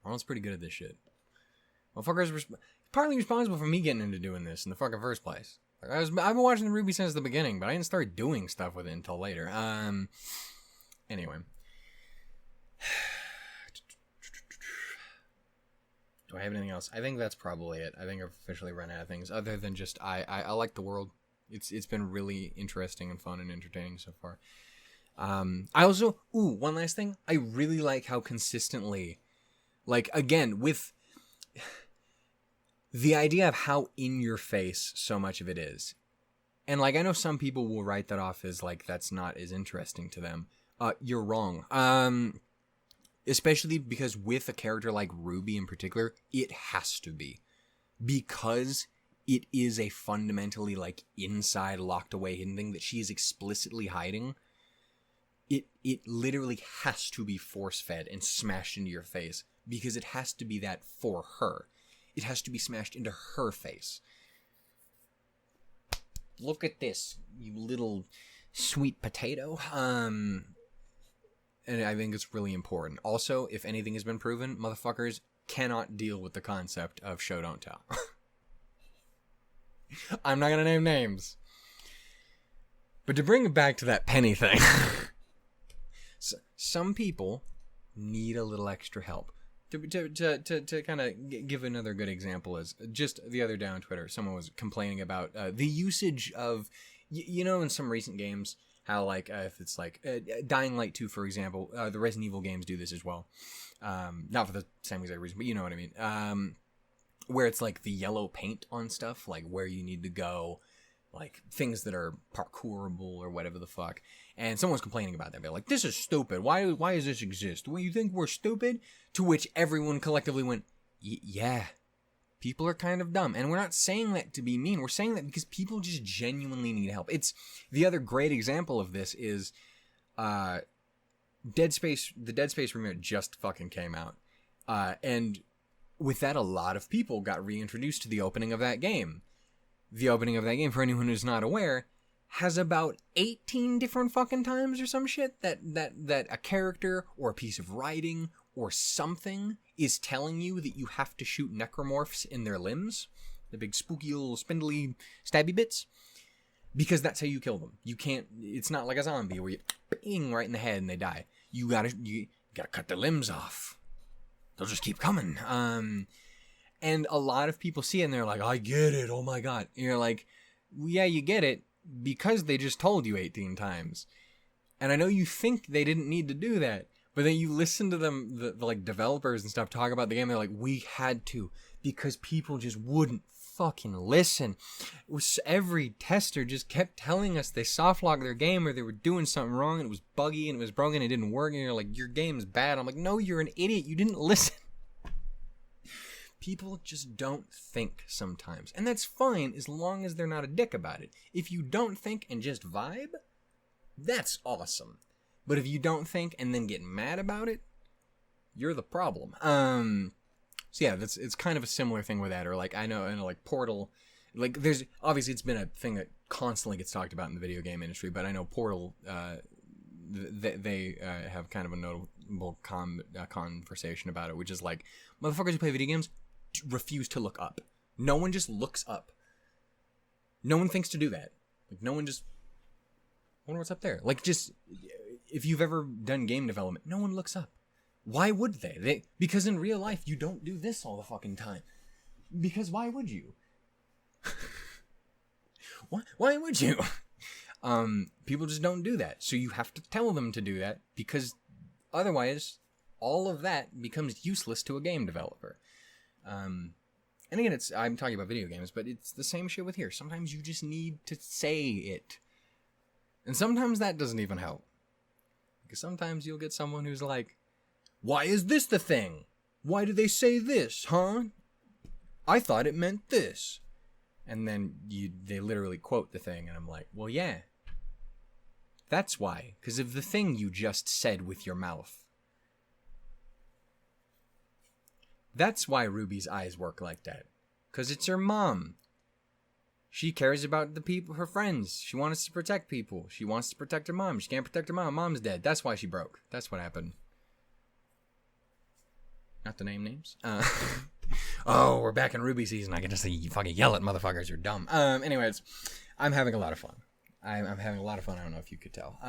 Arnold's pretty good at this shit. Motherfucker's partly responsible for me getting into doing this in the fucking first place. Like, I've been watching the RWBY since the beginning, but I didn't start doing stuff with it until later. Anyway. Do I have anything else? I think that's probably it. I think I've officially run out of things other than just I like the world. It's been really interesting and fun and entertaining so far. I also one last thing. I really like how consistently, like, again, with the idea of how in your face so much of it is. And like, I know some people will write that off as like that's not as interesting to them. You're wrong. Especially because with a character like RWBY in particular, it has to be. Because it is a fundamentally, like, inside, locked away hidden thing that she is explicitly hiding. It literally has to be force-fed and smashed into your face. Because it has to be that for her. It has to be smashed into her face. Look at this, you little sweet potato. And I think it's really important. Also, if anything has been proven, motherfuckers cannot deal with the concept of show don't tell. I'm not gonna name names. But to bring it back to that penny thing, some people need a little extra help. To kind of give another good example is just the other day on Twitter, someone was complaining about the usage of, you know, in some recent games, how like if it's like Dying Light 2, for example, the Resident Evil games do this as well. Not for the same exact reason, but you know what I mean. Where it's like the yellow paint on stuff, like where you need to go, like things that are parkourable or whatever the fuck. And someone's complaining about that. They're like, this is stupid. Why does this exist? Well, you think we're stupid? To which everyone collectively went, yeah, people are kind of dumb. And we're not saying that to be mean. We're saying that because people just genuinely need help. It's the other great example of this is Dead Space. The Dead Space remake just fucking came out. And with that, a lot of people got reintroduced to the opening of that game. The opening of that game, for anyone who's not aware, has about 18 different fucking times or some shit that a character or a piece of writing or something is telling you that you have to shoot necromorphs in their limbs, the big spooky little spindly stabby bits, because that's how you kill them. You can't, it's not like a zombie where you bing right in the head and they die. You gotta cut their limbs off. They'll just keep coming. And a lot of people see it and they're like, I get it, oh my god. And you're like, well, yeah, you get it, because they just told you 18 times. And I know you think they didn't need to do that, but then you listen to them, the like developers and stuff talk about the game, they're like, we had to, because people just wouldn't fucking listen. Every tester just kept telling us they softlocked their game or they were doing something wrong and it was buggy and it was broken and it didn't work, and you're like, your game's bad. I'm like, no, you're an idiot, you didn't listen. People just don't think sometimes. And that's fine as long as they're not a dick about it. If you don't think and just vibe, that's awesome. But if you don't think and then get mad about it, you're the problem. So yeah, it's kind of a similar thing with that. Or like, I know like Portal, like there's, obviously it's been a thing that constantly gets talked about in the video game industry, but I know Portal, they have kind of a notable conversation about it, which is like, motherfuckers who play video games refuse to look up. No one just looks up. No one thinks to do that. Like, no one just, I wonder what's up there. Like, just, if you've ever done game development, no one looks up. Why would they? Because in real life, you don't do this all the fucking time. Because why would you? Why would you? People just don't do that. So you have to tell them to do that, because otherwise, all of that becomes useless to a game developer. And again, I'm talking about video games, but it's the same shit with here. Sometimes you just need to say it. And sometimes that doesn't even help. Because sometimes you'll get someone who's like, why is this the thing? Why do they say this, huh? I thought it meant this. And then they literally quote the thing, and I'm like, well, yeah. That's why. Because of the thing you just said with your mouth. That's why Ruby's eyes work like that. Because it's her mom. She cares about the people, her friends. She wants to protect people. She wants to protect her mom. She can't protect her mom. Mom's dead. That's why she broke. That's what happened. Not to name names. Oh, we're back in RWBY season. I can just say you fucking yell at motherfuckers. You're dumb. Anyways, I'm having a lot of fun. I'm having a lot of fun. I don't know if you could tell.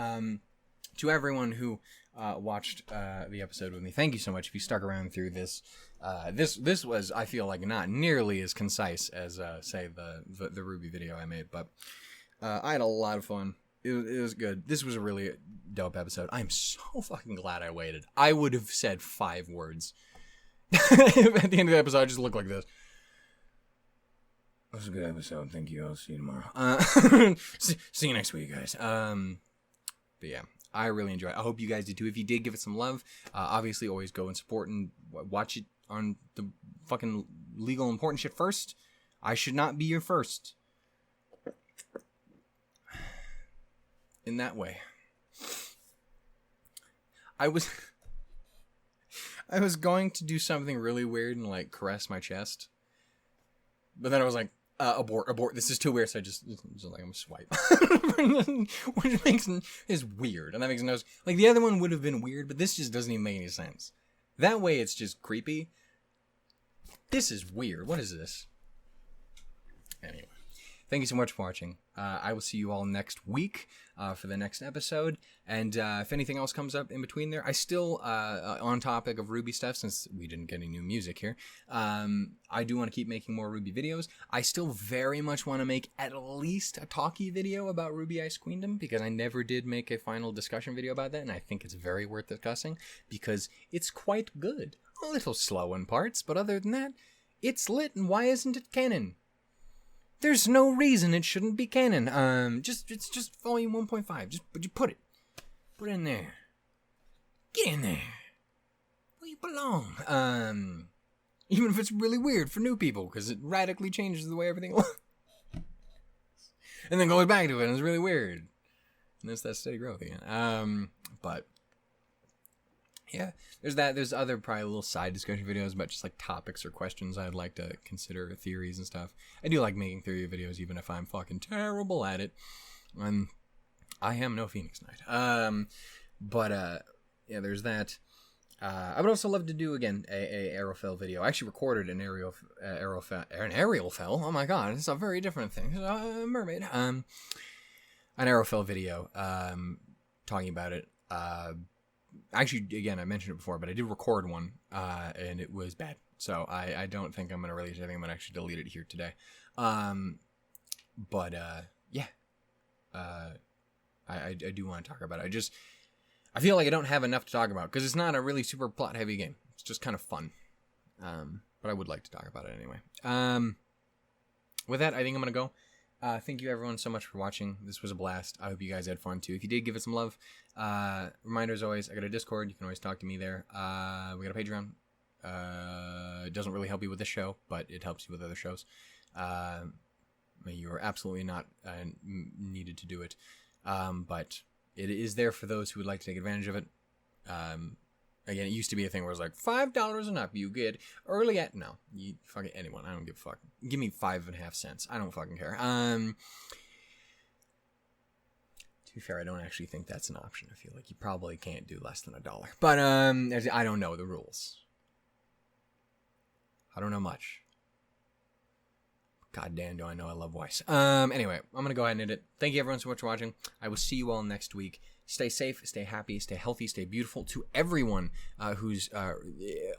to everyone who watched the episode with me, thank you so much. If you stuck around through this, this was, I feel like, not nearly as concise as say the RWBY video I made, but I had a lot of fun. It was good. This was a really dope episode. I'm so fucking glad I waited. I would have said 5 words. At the end of the episode, I just look like this. That was a good episode. Thank you. I'll see you tomorrow. See you next week, guys. But yeah, I really enjoyed it. I hope you guys did too. If you did, give it some love. Obviously, always go and support and watch it on the fucking legal important shit first. I should not be your first. In that way. I was going to do something really weird and like caress my chest. But then I was like, abort. This is too weird. So I just like, I'm swipe. Which is weird. And that makes no sense. Like the other one would have been weird, but this just doesn't even make any sense. That way it's just creepy. This is weird. What is this? Anyway. Thank you so much for watching. I will see you all next week for the next episode. And if anything else comes up in between there, I still, on topic of RWBY stuff, since we didn't get any new music here, I do want to keep making more RWBY videos. I still very much want to make at least a talkie video about RWBY Ice Queendom, because I never did make a final discussion video about that, and I think it's very worth discussing, because it's quite good. A little slow in parts, but other than that, it's lit, and why isn't it canon? There's no reason it shouldn't be canon. It's just volume 1.5. Just put it in there. Get in there. Where you belong. Even if it's really weird for new people, because it radically changes the way everything looks. And then goes back to it, and it's really weird. And it's that steady growth again. But yeah, there's that. There's other probably little side discussion videos about just like topics or questions I'd like to consider, theories and stuff. I do like making theory videos, even if I'm fucking terrible at it. I am no Phoenix Knight. Yeah, there's that. I would also love to do again a aerophil video. I actually recorded an aerophil. Oh my god, it's a very different thing. A mermaid. An aerophil video. Talking about it. Actually, again, I mentioned it before, but I did record one, and it was bad. So I don't think I'm going to release it. I think I'm going to actually delete it here today. Yeah. I do want to talk about it. I feel like I don't have enough to talk about, because it's not a really super plot-heavy game. It's just kind of fun. But I would like to talk about it anyway. With that, I think I'm going to go. Thank you everyone so much for watching. This was a blast. I hope you guys had fun too. If you did, give it some love. Reminder as always, I got a Discord. You can always talk to me there. We got a Patreon. It doesn't really help you with this show, but it helps you with other shows. You are absolutely not needed to do it. But it is there for those who would like to take advantage of it. Again, it used to be a thing where it was like $5 and up, you get early at no, you fucking anyone. I don't give a fuck. Give me 5.5 cents. I don't fucking care. To be fair, I don't actually think that's an option. I feel like you probably can't do less than $1. But I don't know the rules. I don't know much. God damn, do I know I love Weiss. Anyway, I'm gonna go ahead and end it. Thank you everyone so much for watching. I will see you all next week. Stay safe, stay happy, stay healthy, stay beautiful. To everyone who's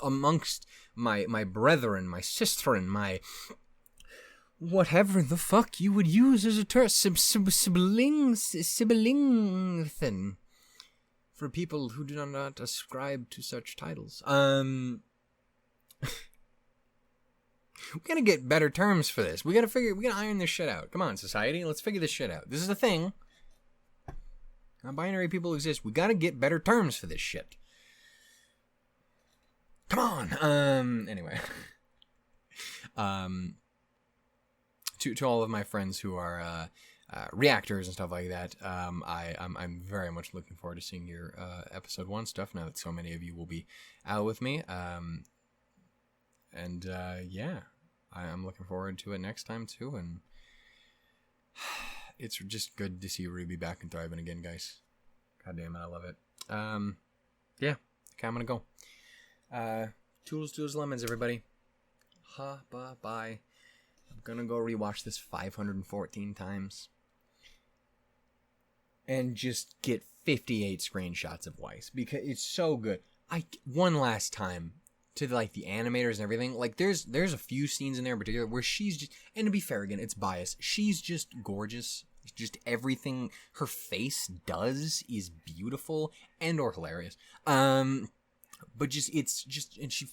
amongst my brethren, my sisterin, my whatever the fuck you would use as a term, sibling thing for people who do not ascribe to such titles. We gotta get better terms for this. We gotta iron this shit out. Come on, society, let's figure this shit out. This is a thing. Non-binary people exist. We gotta get better terms for this shit. Come on. Anyway. To all of my friends who are reactors and stuff like that, I'm very much looking forward to seeing your episode 1 stuff now that so many of you will be out with me. Yeah, I'm looking forward to it next time too, and it's just good to see RWBY back and thriving again, guys. God damn it, I love it. Yeah, okay, I'm gonna go. Toodles, lemons, everybody. Bye. I'm gonna go rewatch this 514 times and just get 58 screenshots of Weiss because it's so good. One last time to like the animators and everything. Like there's a few scenes in there in particular where she's just, and to be fair again, it's biased. She's just gorgeous. Just everything her face does is beautiful and or hilarious. But just it's just, and she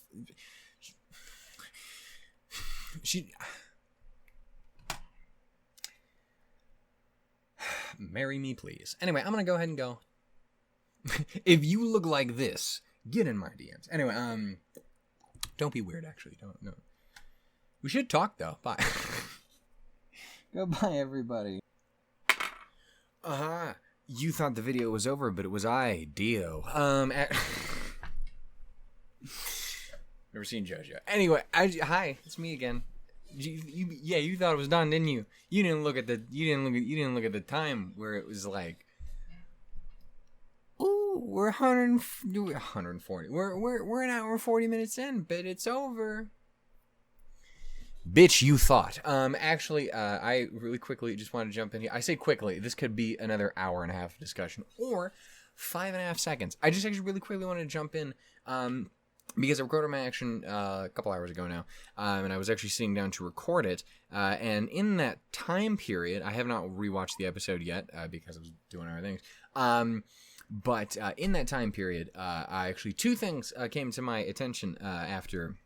marry me please. Anyway, I'm gonna go ahead and go. If you look like this, get in my DMs. Anyway, don't be weird. Actually, don't. No. We should talk though. Bye. Goodbye, everybody. You thought the video was over, but it was I, Dio. Never seen JoJo. Anyway, hi, it's me again. You thought it was done, didn't you? You didn't look at the time where it was like, ooh, we're 140. We're an hour and 40 minutes in, but it's over. Bitch, you thought. Actually, I really quickly just want to jump in here. I say quickly. This could be another hour and a half of discussion, or 5.5 seconds. I just actually really quickly wanted to jump in, because I recorded my action a couple hours ago now, and I was actually sitting down to record it. And in that time period, I have not rewatched the episode yet because I was doing other things. But in that time period, I actually two things came to my attention after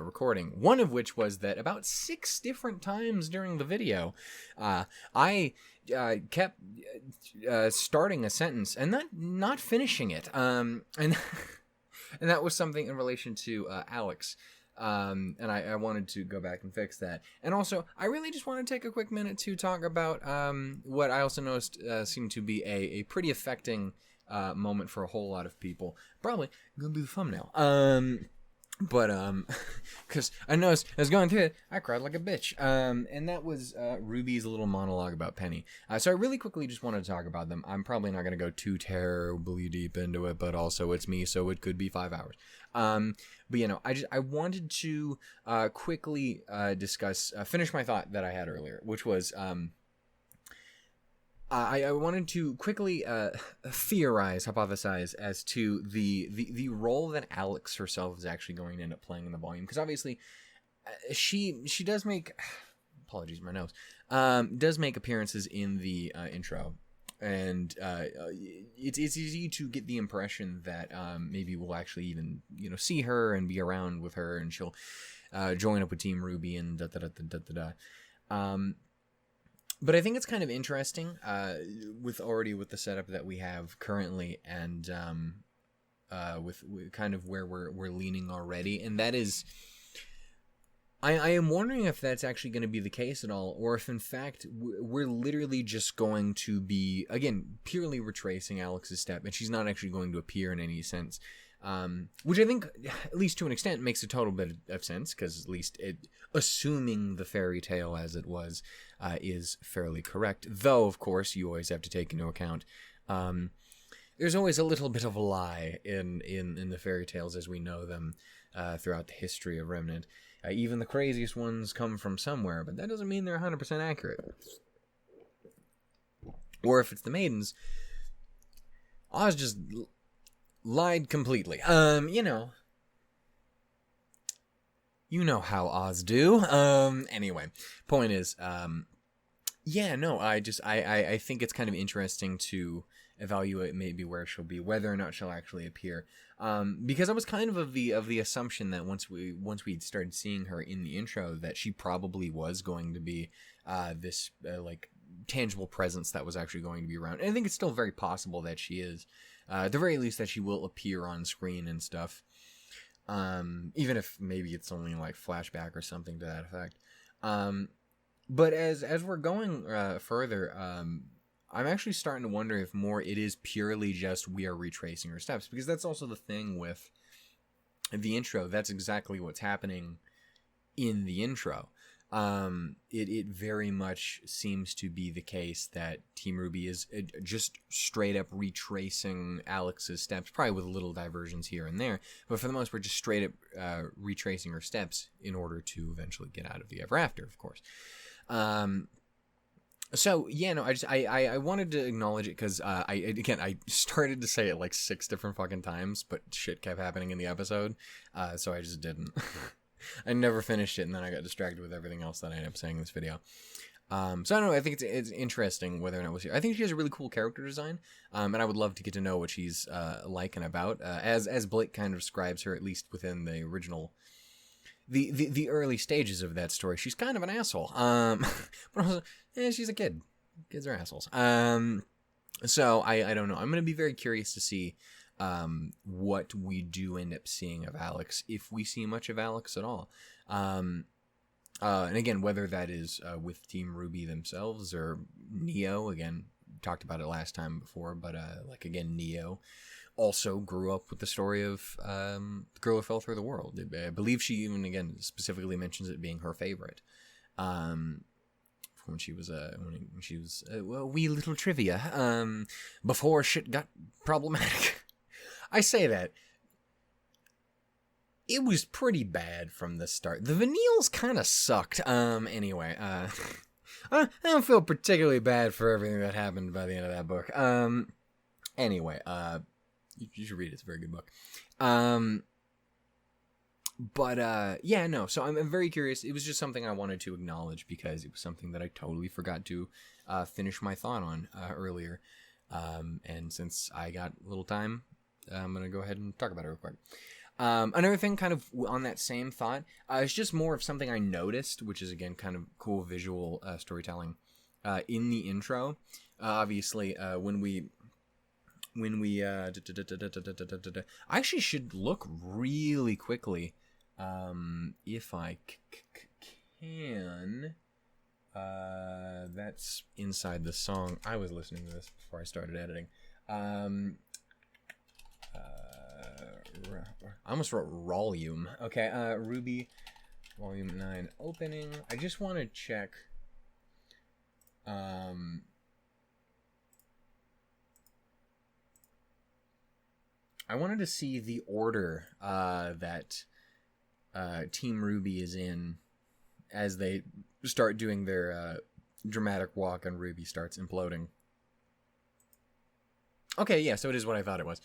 recording. One of which was that about 6 different times during the video, I kept starting a sentence and not finishing it. And that was something in relation to Alex. And I wanted to go back and fix that. And also, I really just want to take a quick minute to talk about what I also noticed seemed to be a pretty affecting moment for a whole lot of people. Probably gonna be the thumbnail. But, because I noticed, I was going through it, I cried like a bitch. And that was Ruby's little monologue about Penny. So I really quickly just wanted to talk about them. I'm probably not going to go too terribly deep into it, but also it's me, so it could be 5 hours. But, you know, I wanted to quickly finish my thought that I had earlier, which was, I wanted to quickly hypothesize as to the role that Alex herself is actually going to end up playing in the volume, because obviously she does make, apologies my nose, does make appearances in the intro, and it's easy to get the impression that maybe we'll actually even see her and be around with her, and she'll join up with Team RWBY and But I think it's kind of interesting with the setup that we have currently, and with kind of where we're leaning already, and that is, I am wondering if that's actually going to be the case at all, or if in fact we're literally just going to be, again, purely retracing Alex's step, and she's not actually going to appear in any sense. Which I think, at least to an extent, makes a total bit of sense, because at least assuming the fairy tale as it was is fairly correct. Though, of course, you always have to take into account, there's always a little bit of a lie in the fairy tales as we know them throughout the history of Remnant. Even the craziest ones come from somewhere, but that doesn't mean they're 100% accurate. Or if it's the maidens, Oz just lied completely. You know how Oz do. Anyway, point is, I think it's kind of interesting to evaluate maybe where she'll be, whether or not she'll actually appear. Because I was kind of the assumption that once we'd started seeing her in the intro, that she probably was going to be this like tangible presence that was actually going to be around. And I think it's still very possible that she is. At the very least, that she will appear on screen and stuff. Even if maybe it's only like flashback or something to that effect. But as we're going further, I'm actually starting to wonder if more it is purely just we are retracing her steps, because that's also the thing with the intro. That's exactly what's happening in the intro. It very much seems to be the case that Team RWBY is just straight up retracing Alex's steps, probably with little diversions here and there, but for the most part, just straight up retracing her steps in order to eventually get out of the Ever After, of course. So yeah, no, I wanted to acknowledge it because I started to say it like 6 different fucking times, but shit kept happening in the episode, so I just didn't. I never finished it, and then I got distracted with everything else that I ended up saying in this video. So I don't know. I think it's interesting whether or not we'll see. I think she has a really cool character design, and I would love to get to know what she's like and about. As Blake kind of describes her, at least within the original. The early stages of that story, she's kind of an asshole. But also, she's a kid. Kids are assholes. So I don't know. I'm gonna be very curious to see what we do end up seeing of Alex, if we see much of Alex at all. And again, whether that is with Team RWBY themselves or Neo. Again, talked about it last time before, but like again, Neo also grew up with the story of the girl who fell through the world. I believe she even, again, specifically mentions it being her favorite. When she was a wee little trivia, before shit got problematic. I say that. It was pretty bad from the start. The Vanilles kind of sucked. Anyway, I don't feel particularly bad for everything that happened by the end of that book. Anyway, you should read it. It's a very good book. But yeah, no. So I'm very curious. It was just something I wanted to acknowledge because it was something that I totally forgot to finish my thought on earlier. And since I got a little time, I'm going to go ahead and talk about it real quick. Another thing kind of on that same thought, it's just more of something I noticed, which is, again, kind of cool visual storytelling in the intro. Obviously, when we I actually should look really quickly if I can. That's inside the song. I was listening to this before I started editing. I almost wrote volume. Okay, RWBY Volume 9 opening. I just want to check I wanted to see the order that Team RWBY is in as they start doing their dramatic walk and RWBY starts imploding. Okay, yeah, so it is what I thought it was.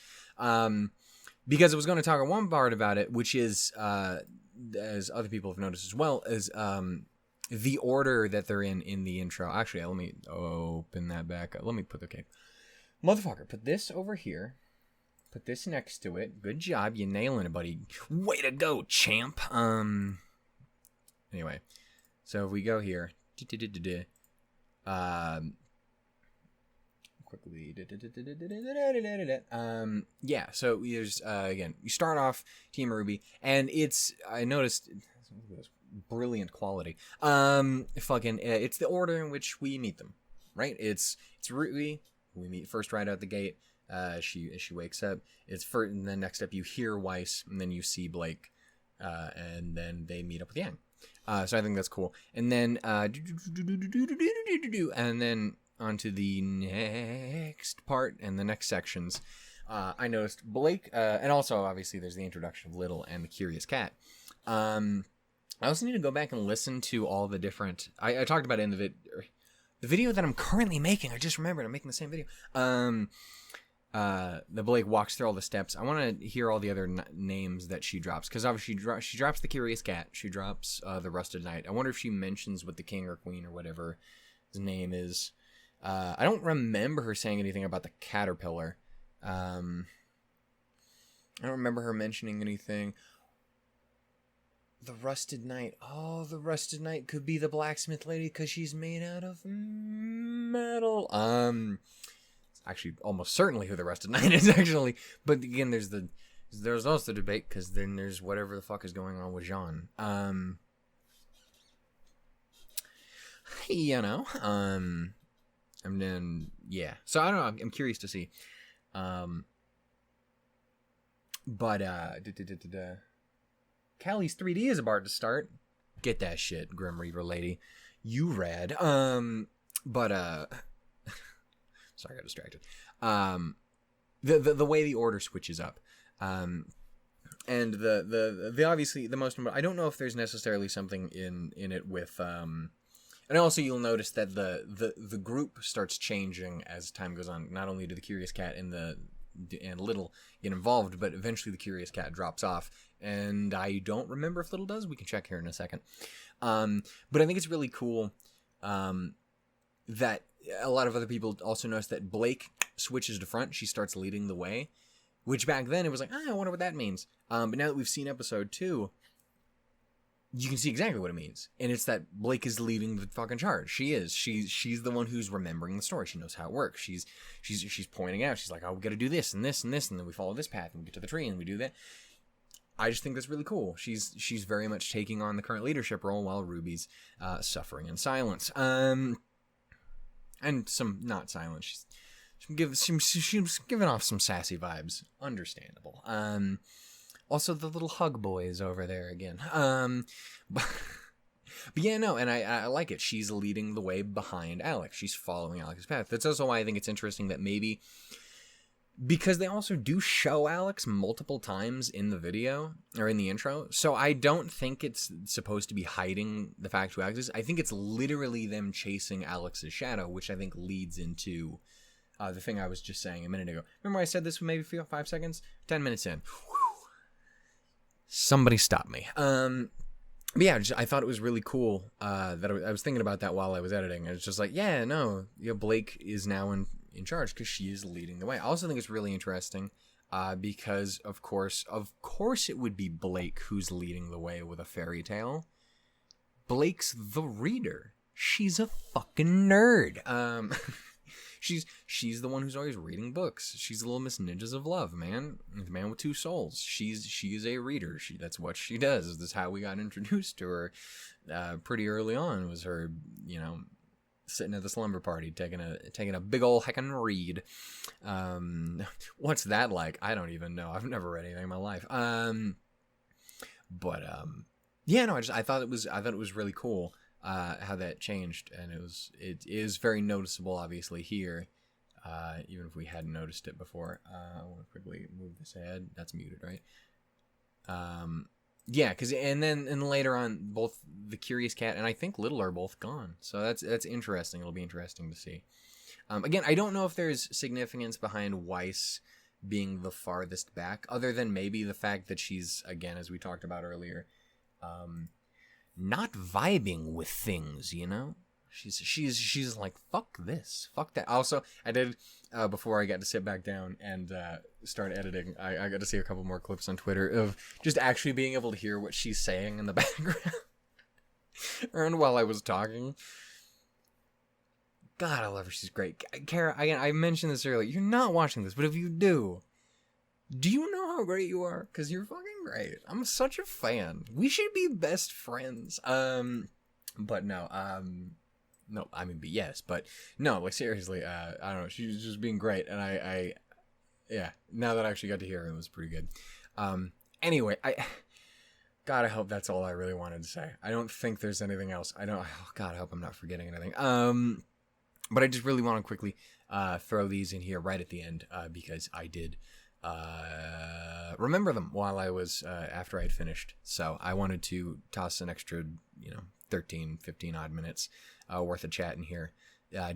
Because I was going to talk on one part about it, which is, as other people have noticed as well, is the order that they're in the intro. Actually, let me open that back up. Let me put, okay. Motherfucker, put this over here. Put this next to it. Good job. You're nailing it, buddy. Way to go, champ. Anyway. So if we go here. Quickly. Yeah, so there's, again, you start off Team RWBY, and it's, I noticed, brilliant quality. It's the order in which we meet them, right? It's RWBY. We meet first right out the gate. She wakes up. It's first, and then next up you hear Weiss, and then you see Blake, and then they meet up with Yang. So I think that's cool. And then and then onto the next part and the next sections. I noticed Blake, and also obviously there's the introduction of Little and the Curious Cat. I also need to go back and listen to all the different. I talked about it in the video that I'm currently making. I just remembered I'm making the same video. The Blake walks through all the steps. I want to hear all the other names that she drops, because obviously she drops the Curious Cat. She drops the Rusted Knight. I wonder if she mentions what the king or queen or whatever his name is. I don't remember her saying anything about the caterpillar. I don't remember her mentioning anything. The Rusted Knight. Oh, the Rusted Knight could be the blacksmith lady because she's made out of metal. Actually, almost certainly who the Rusted Knight is, actually. But again, there's also debate, because then there's whatever the fuck is going on with Jean. You know, and then, yeah. So, I don't know, I'm curious to see. Callie's 3D is about to start. Get that shit, Grim Reaper lady. You rad. Sorry, I got distracted. The way the order switches up, and the obviously the most. I don't know if there's necessarily something in it with And also you'll notice that the group starts changing as time goes on. Not only do the Curious Cat and Little get involved, but eventually the Curious Cat drops off. And I don't remember if Little does. We can check here in a second. But I think it's really cool that a lot of other people also notice that Blake switches to front. She starts leading the way, which back then it was like, I wonder what that means. But now that we've seen episode 2, you can see exactly what it means. And it's that Blake is leading the fucking charge. She is. She's the one who's remembering the story. She knows how it works. She's pointing out. She's like, oh, we got to do this and this and this, and then we follow this path and we get to the tree and we do that. I just think that's really cool. She's very much taking on the current leadership role while Ruby's suffering in silence. And some not silence. She's giving off some sassy vibes. Understandable. Also, the little hug boy is over there again. But yeah, no, and I like it. She's leading the way behind Alex. She's following Alex's path. That's also why I think it's interesting that maybe, because they also do show Alex multiple times in the video, or in the intro, so I don't think it's supposed to be hiding the fact who Alex is. I think it's literally them chasing Alex's shadow, which I think leads into the thing I was just saying a minute ago. Remember I said this maybe 5 seconds? 10 minutes in. Somebody stop me. But yeah, I thought it was really cool that I was thinking about that while I was editing. It's just like, yeah, no, Blake is now in charge because she is leading the way. I also think it's really interesting because, of course, it would be Blake who's leading the way with a fairy tale. Blake's the reader. She's a fucking nerd. She's the one who's always reading books. She's the little Miss Ninjas of Love, man. The man with 2 souls. She is a reader. That's what she does. This is how we got introduced to her pretty early on. Was her, sitting at the slumber party taking a big ol' heckin' read. What's that like? I don't even know. I've never read anything in my life. Yeah, no. I thought it was really cool. How that changed, and it is very noticeable, obviously, here, even if we hadn't noticed it before. I want to quickly move this ahead. That's muted, right? Yeah, and then later on, both the Curious Cat and I think Little are both gone, so that's interesting. It'll be interesting to see. Again, I don't know if there's significance behind Weiss being the farthest back, other than maybe the fact that she's, again, as we talked about earlier, not vibing with things, She's like, fuck this, fuck that. Also, I did, before I got to sit back down and start editing, I got to see a couple more clips on Twitter of just actually being able to hear what she's saying in the background. And while I was talking. God, I love her. She's great. Kara, I mentioned this earlier. You're not watching this, but if you do you know how great you are? Because you're fucking great. I'm such a fan. We should be best friends. But no, no, I mean, yes, but no, like, seriously, I don't know, she's just being great, and yeah, now that I actually got to hear her, it was pretty good. Anyway, God, I hope that's all I really wanted to say. I don't think there's anything else. Oh, God, I hope I'm not forgetting anything. But I just really want to quickly throw these in here right at the end, because I did remember them while I was after I had finished, so I wanted to toss an extra 13, 15 odd minutes worth of chat in here,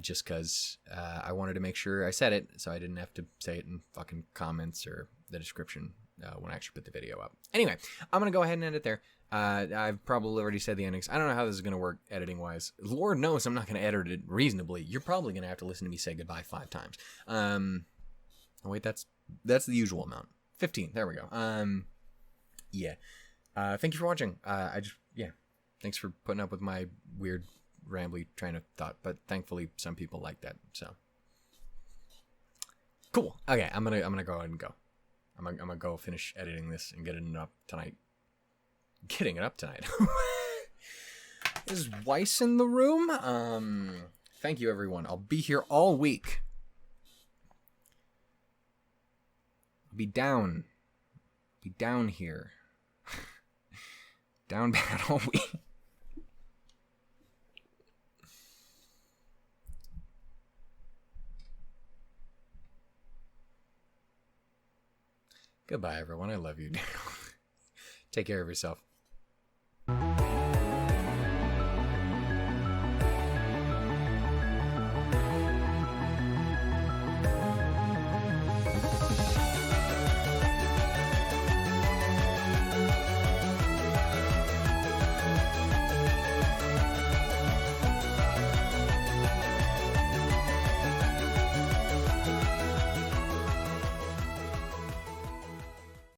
just because I wanted to make sure I said it, so I didn't have to say it in fucking comments or the description when I actually put the video up. Anyway, I'm gonna go ahead and end it there. I've probably already said the endings. I don't know how this is gonna work editing wise. Lord knows I'm not gonna edit it reasonably. You're probably gonna have to listen to me say goodbye 5 times. Wait, that's the usual amount. 15. There we go. Yeah. Thank you for watching. Thanks for putting up with my weird, rambly train of thought, but thankfully some people like that, so. Cool. Okay, I'm gonna go ahead and go. I'm gonna go finish editing this and getting it up tonight. Getting it up tonight. Is Weiss in the room? Thank you, everyone. I'll be here all week. I'll be down here. Down bad all week. Goodbye, everyone. I love you. Take care of yourself.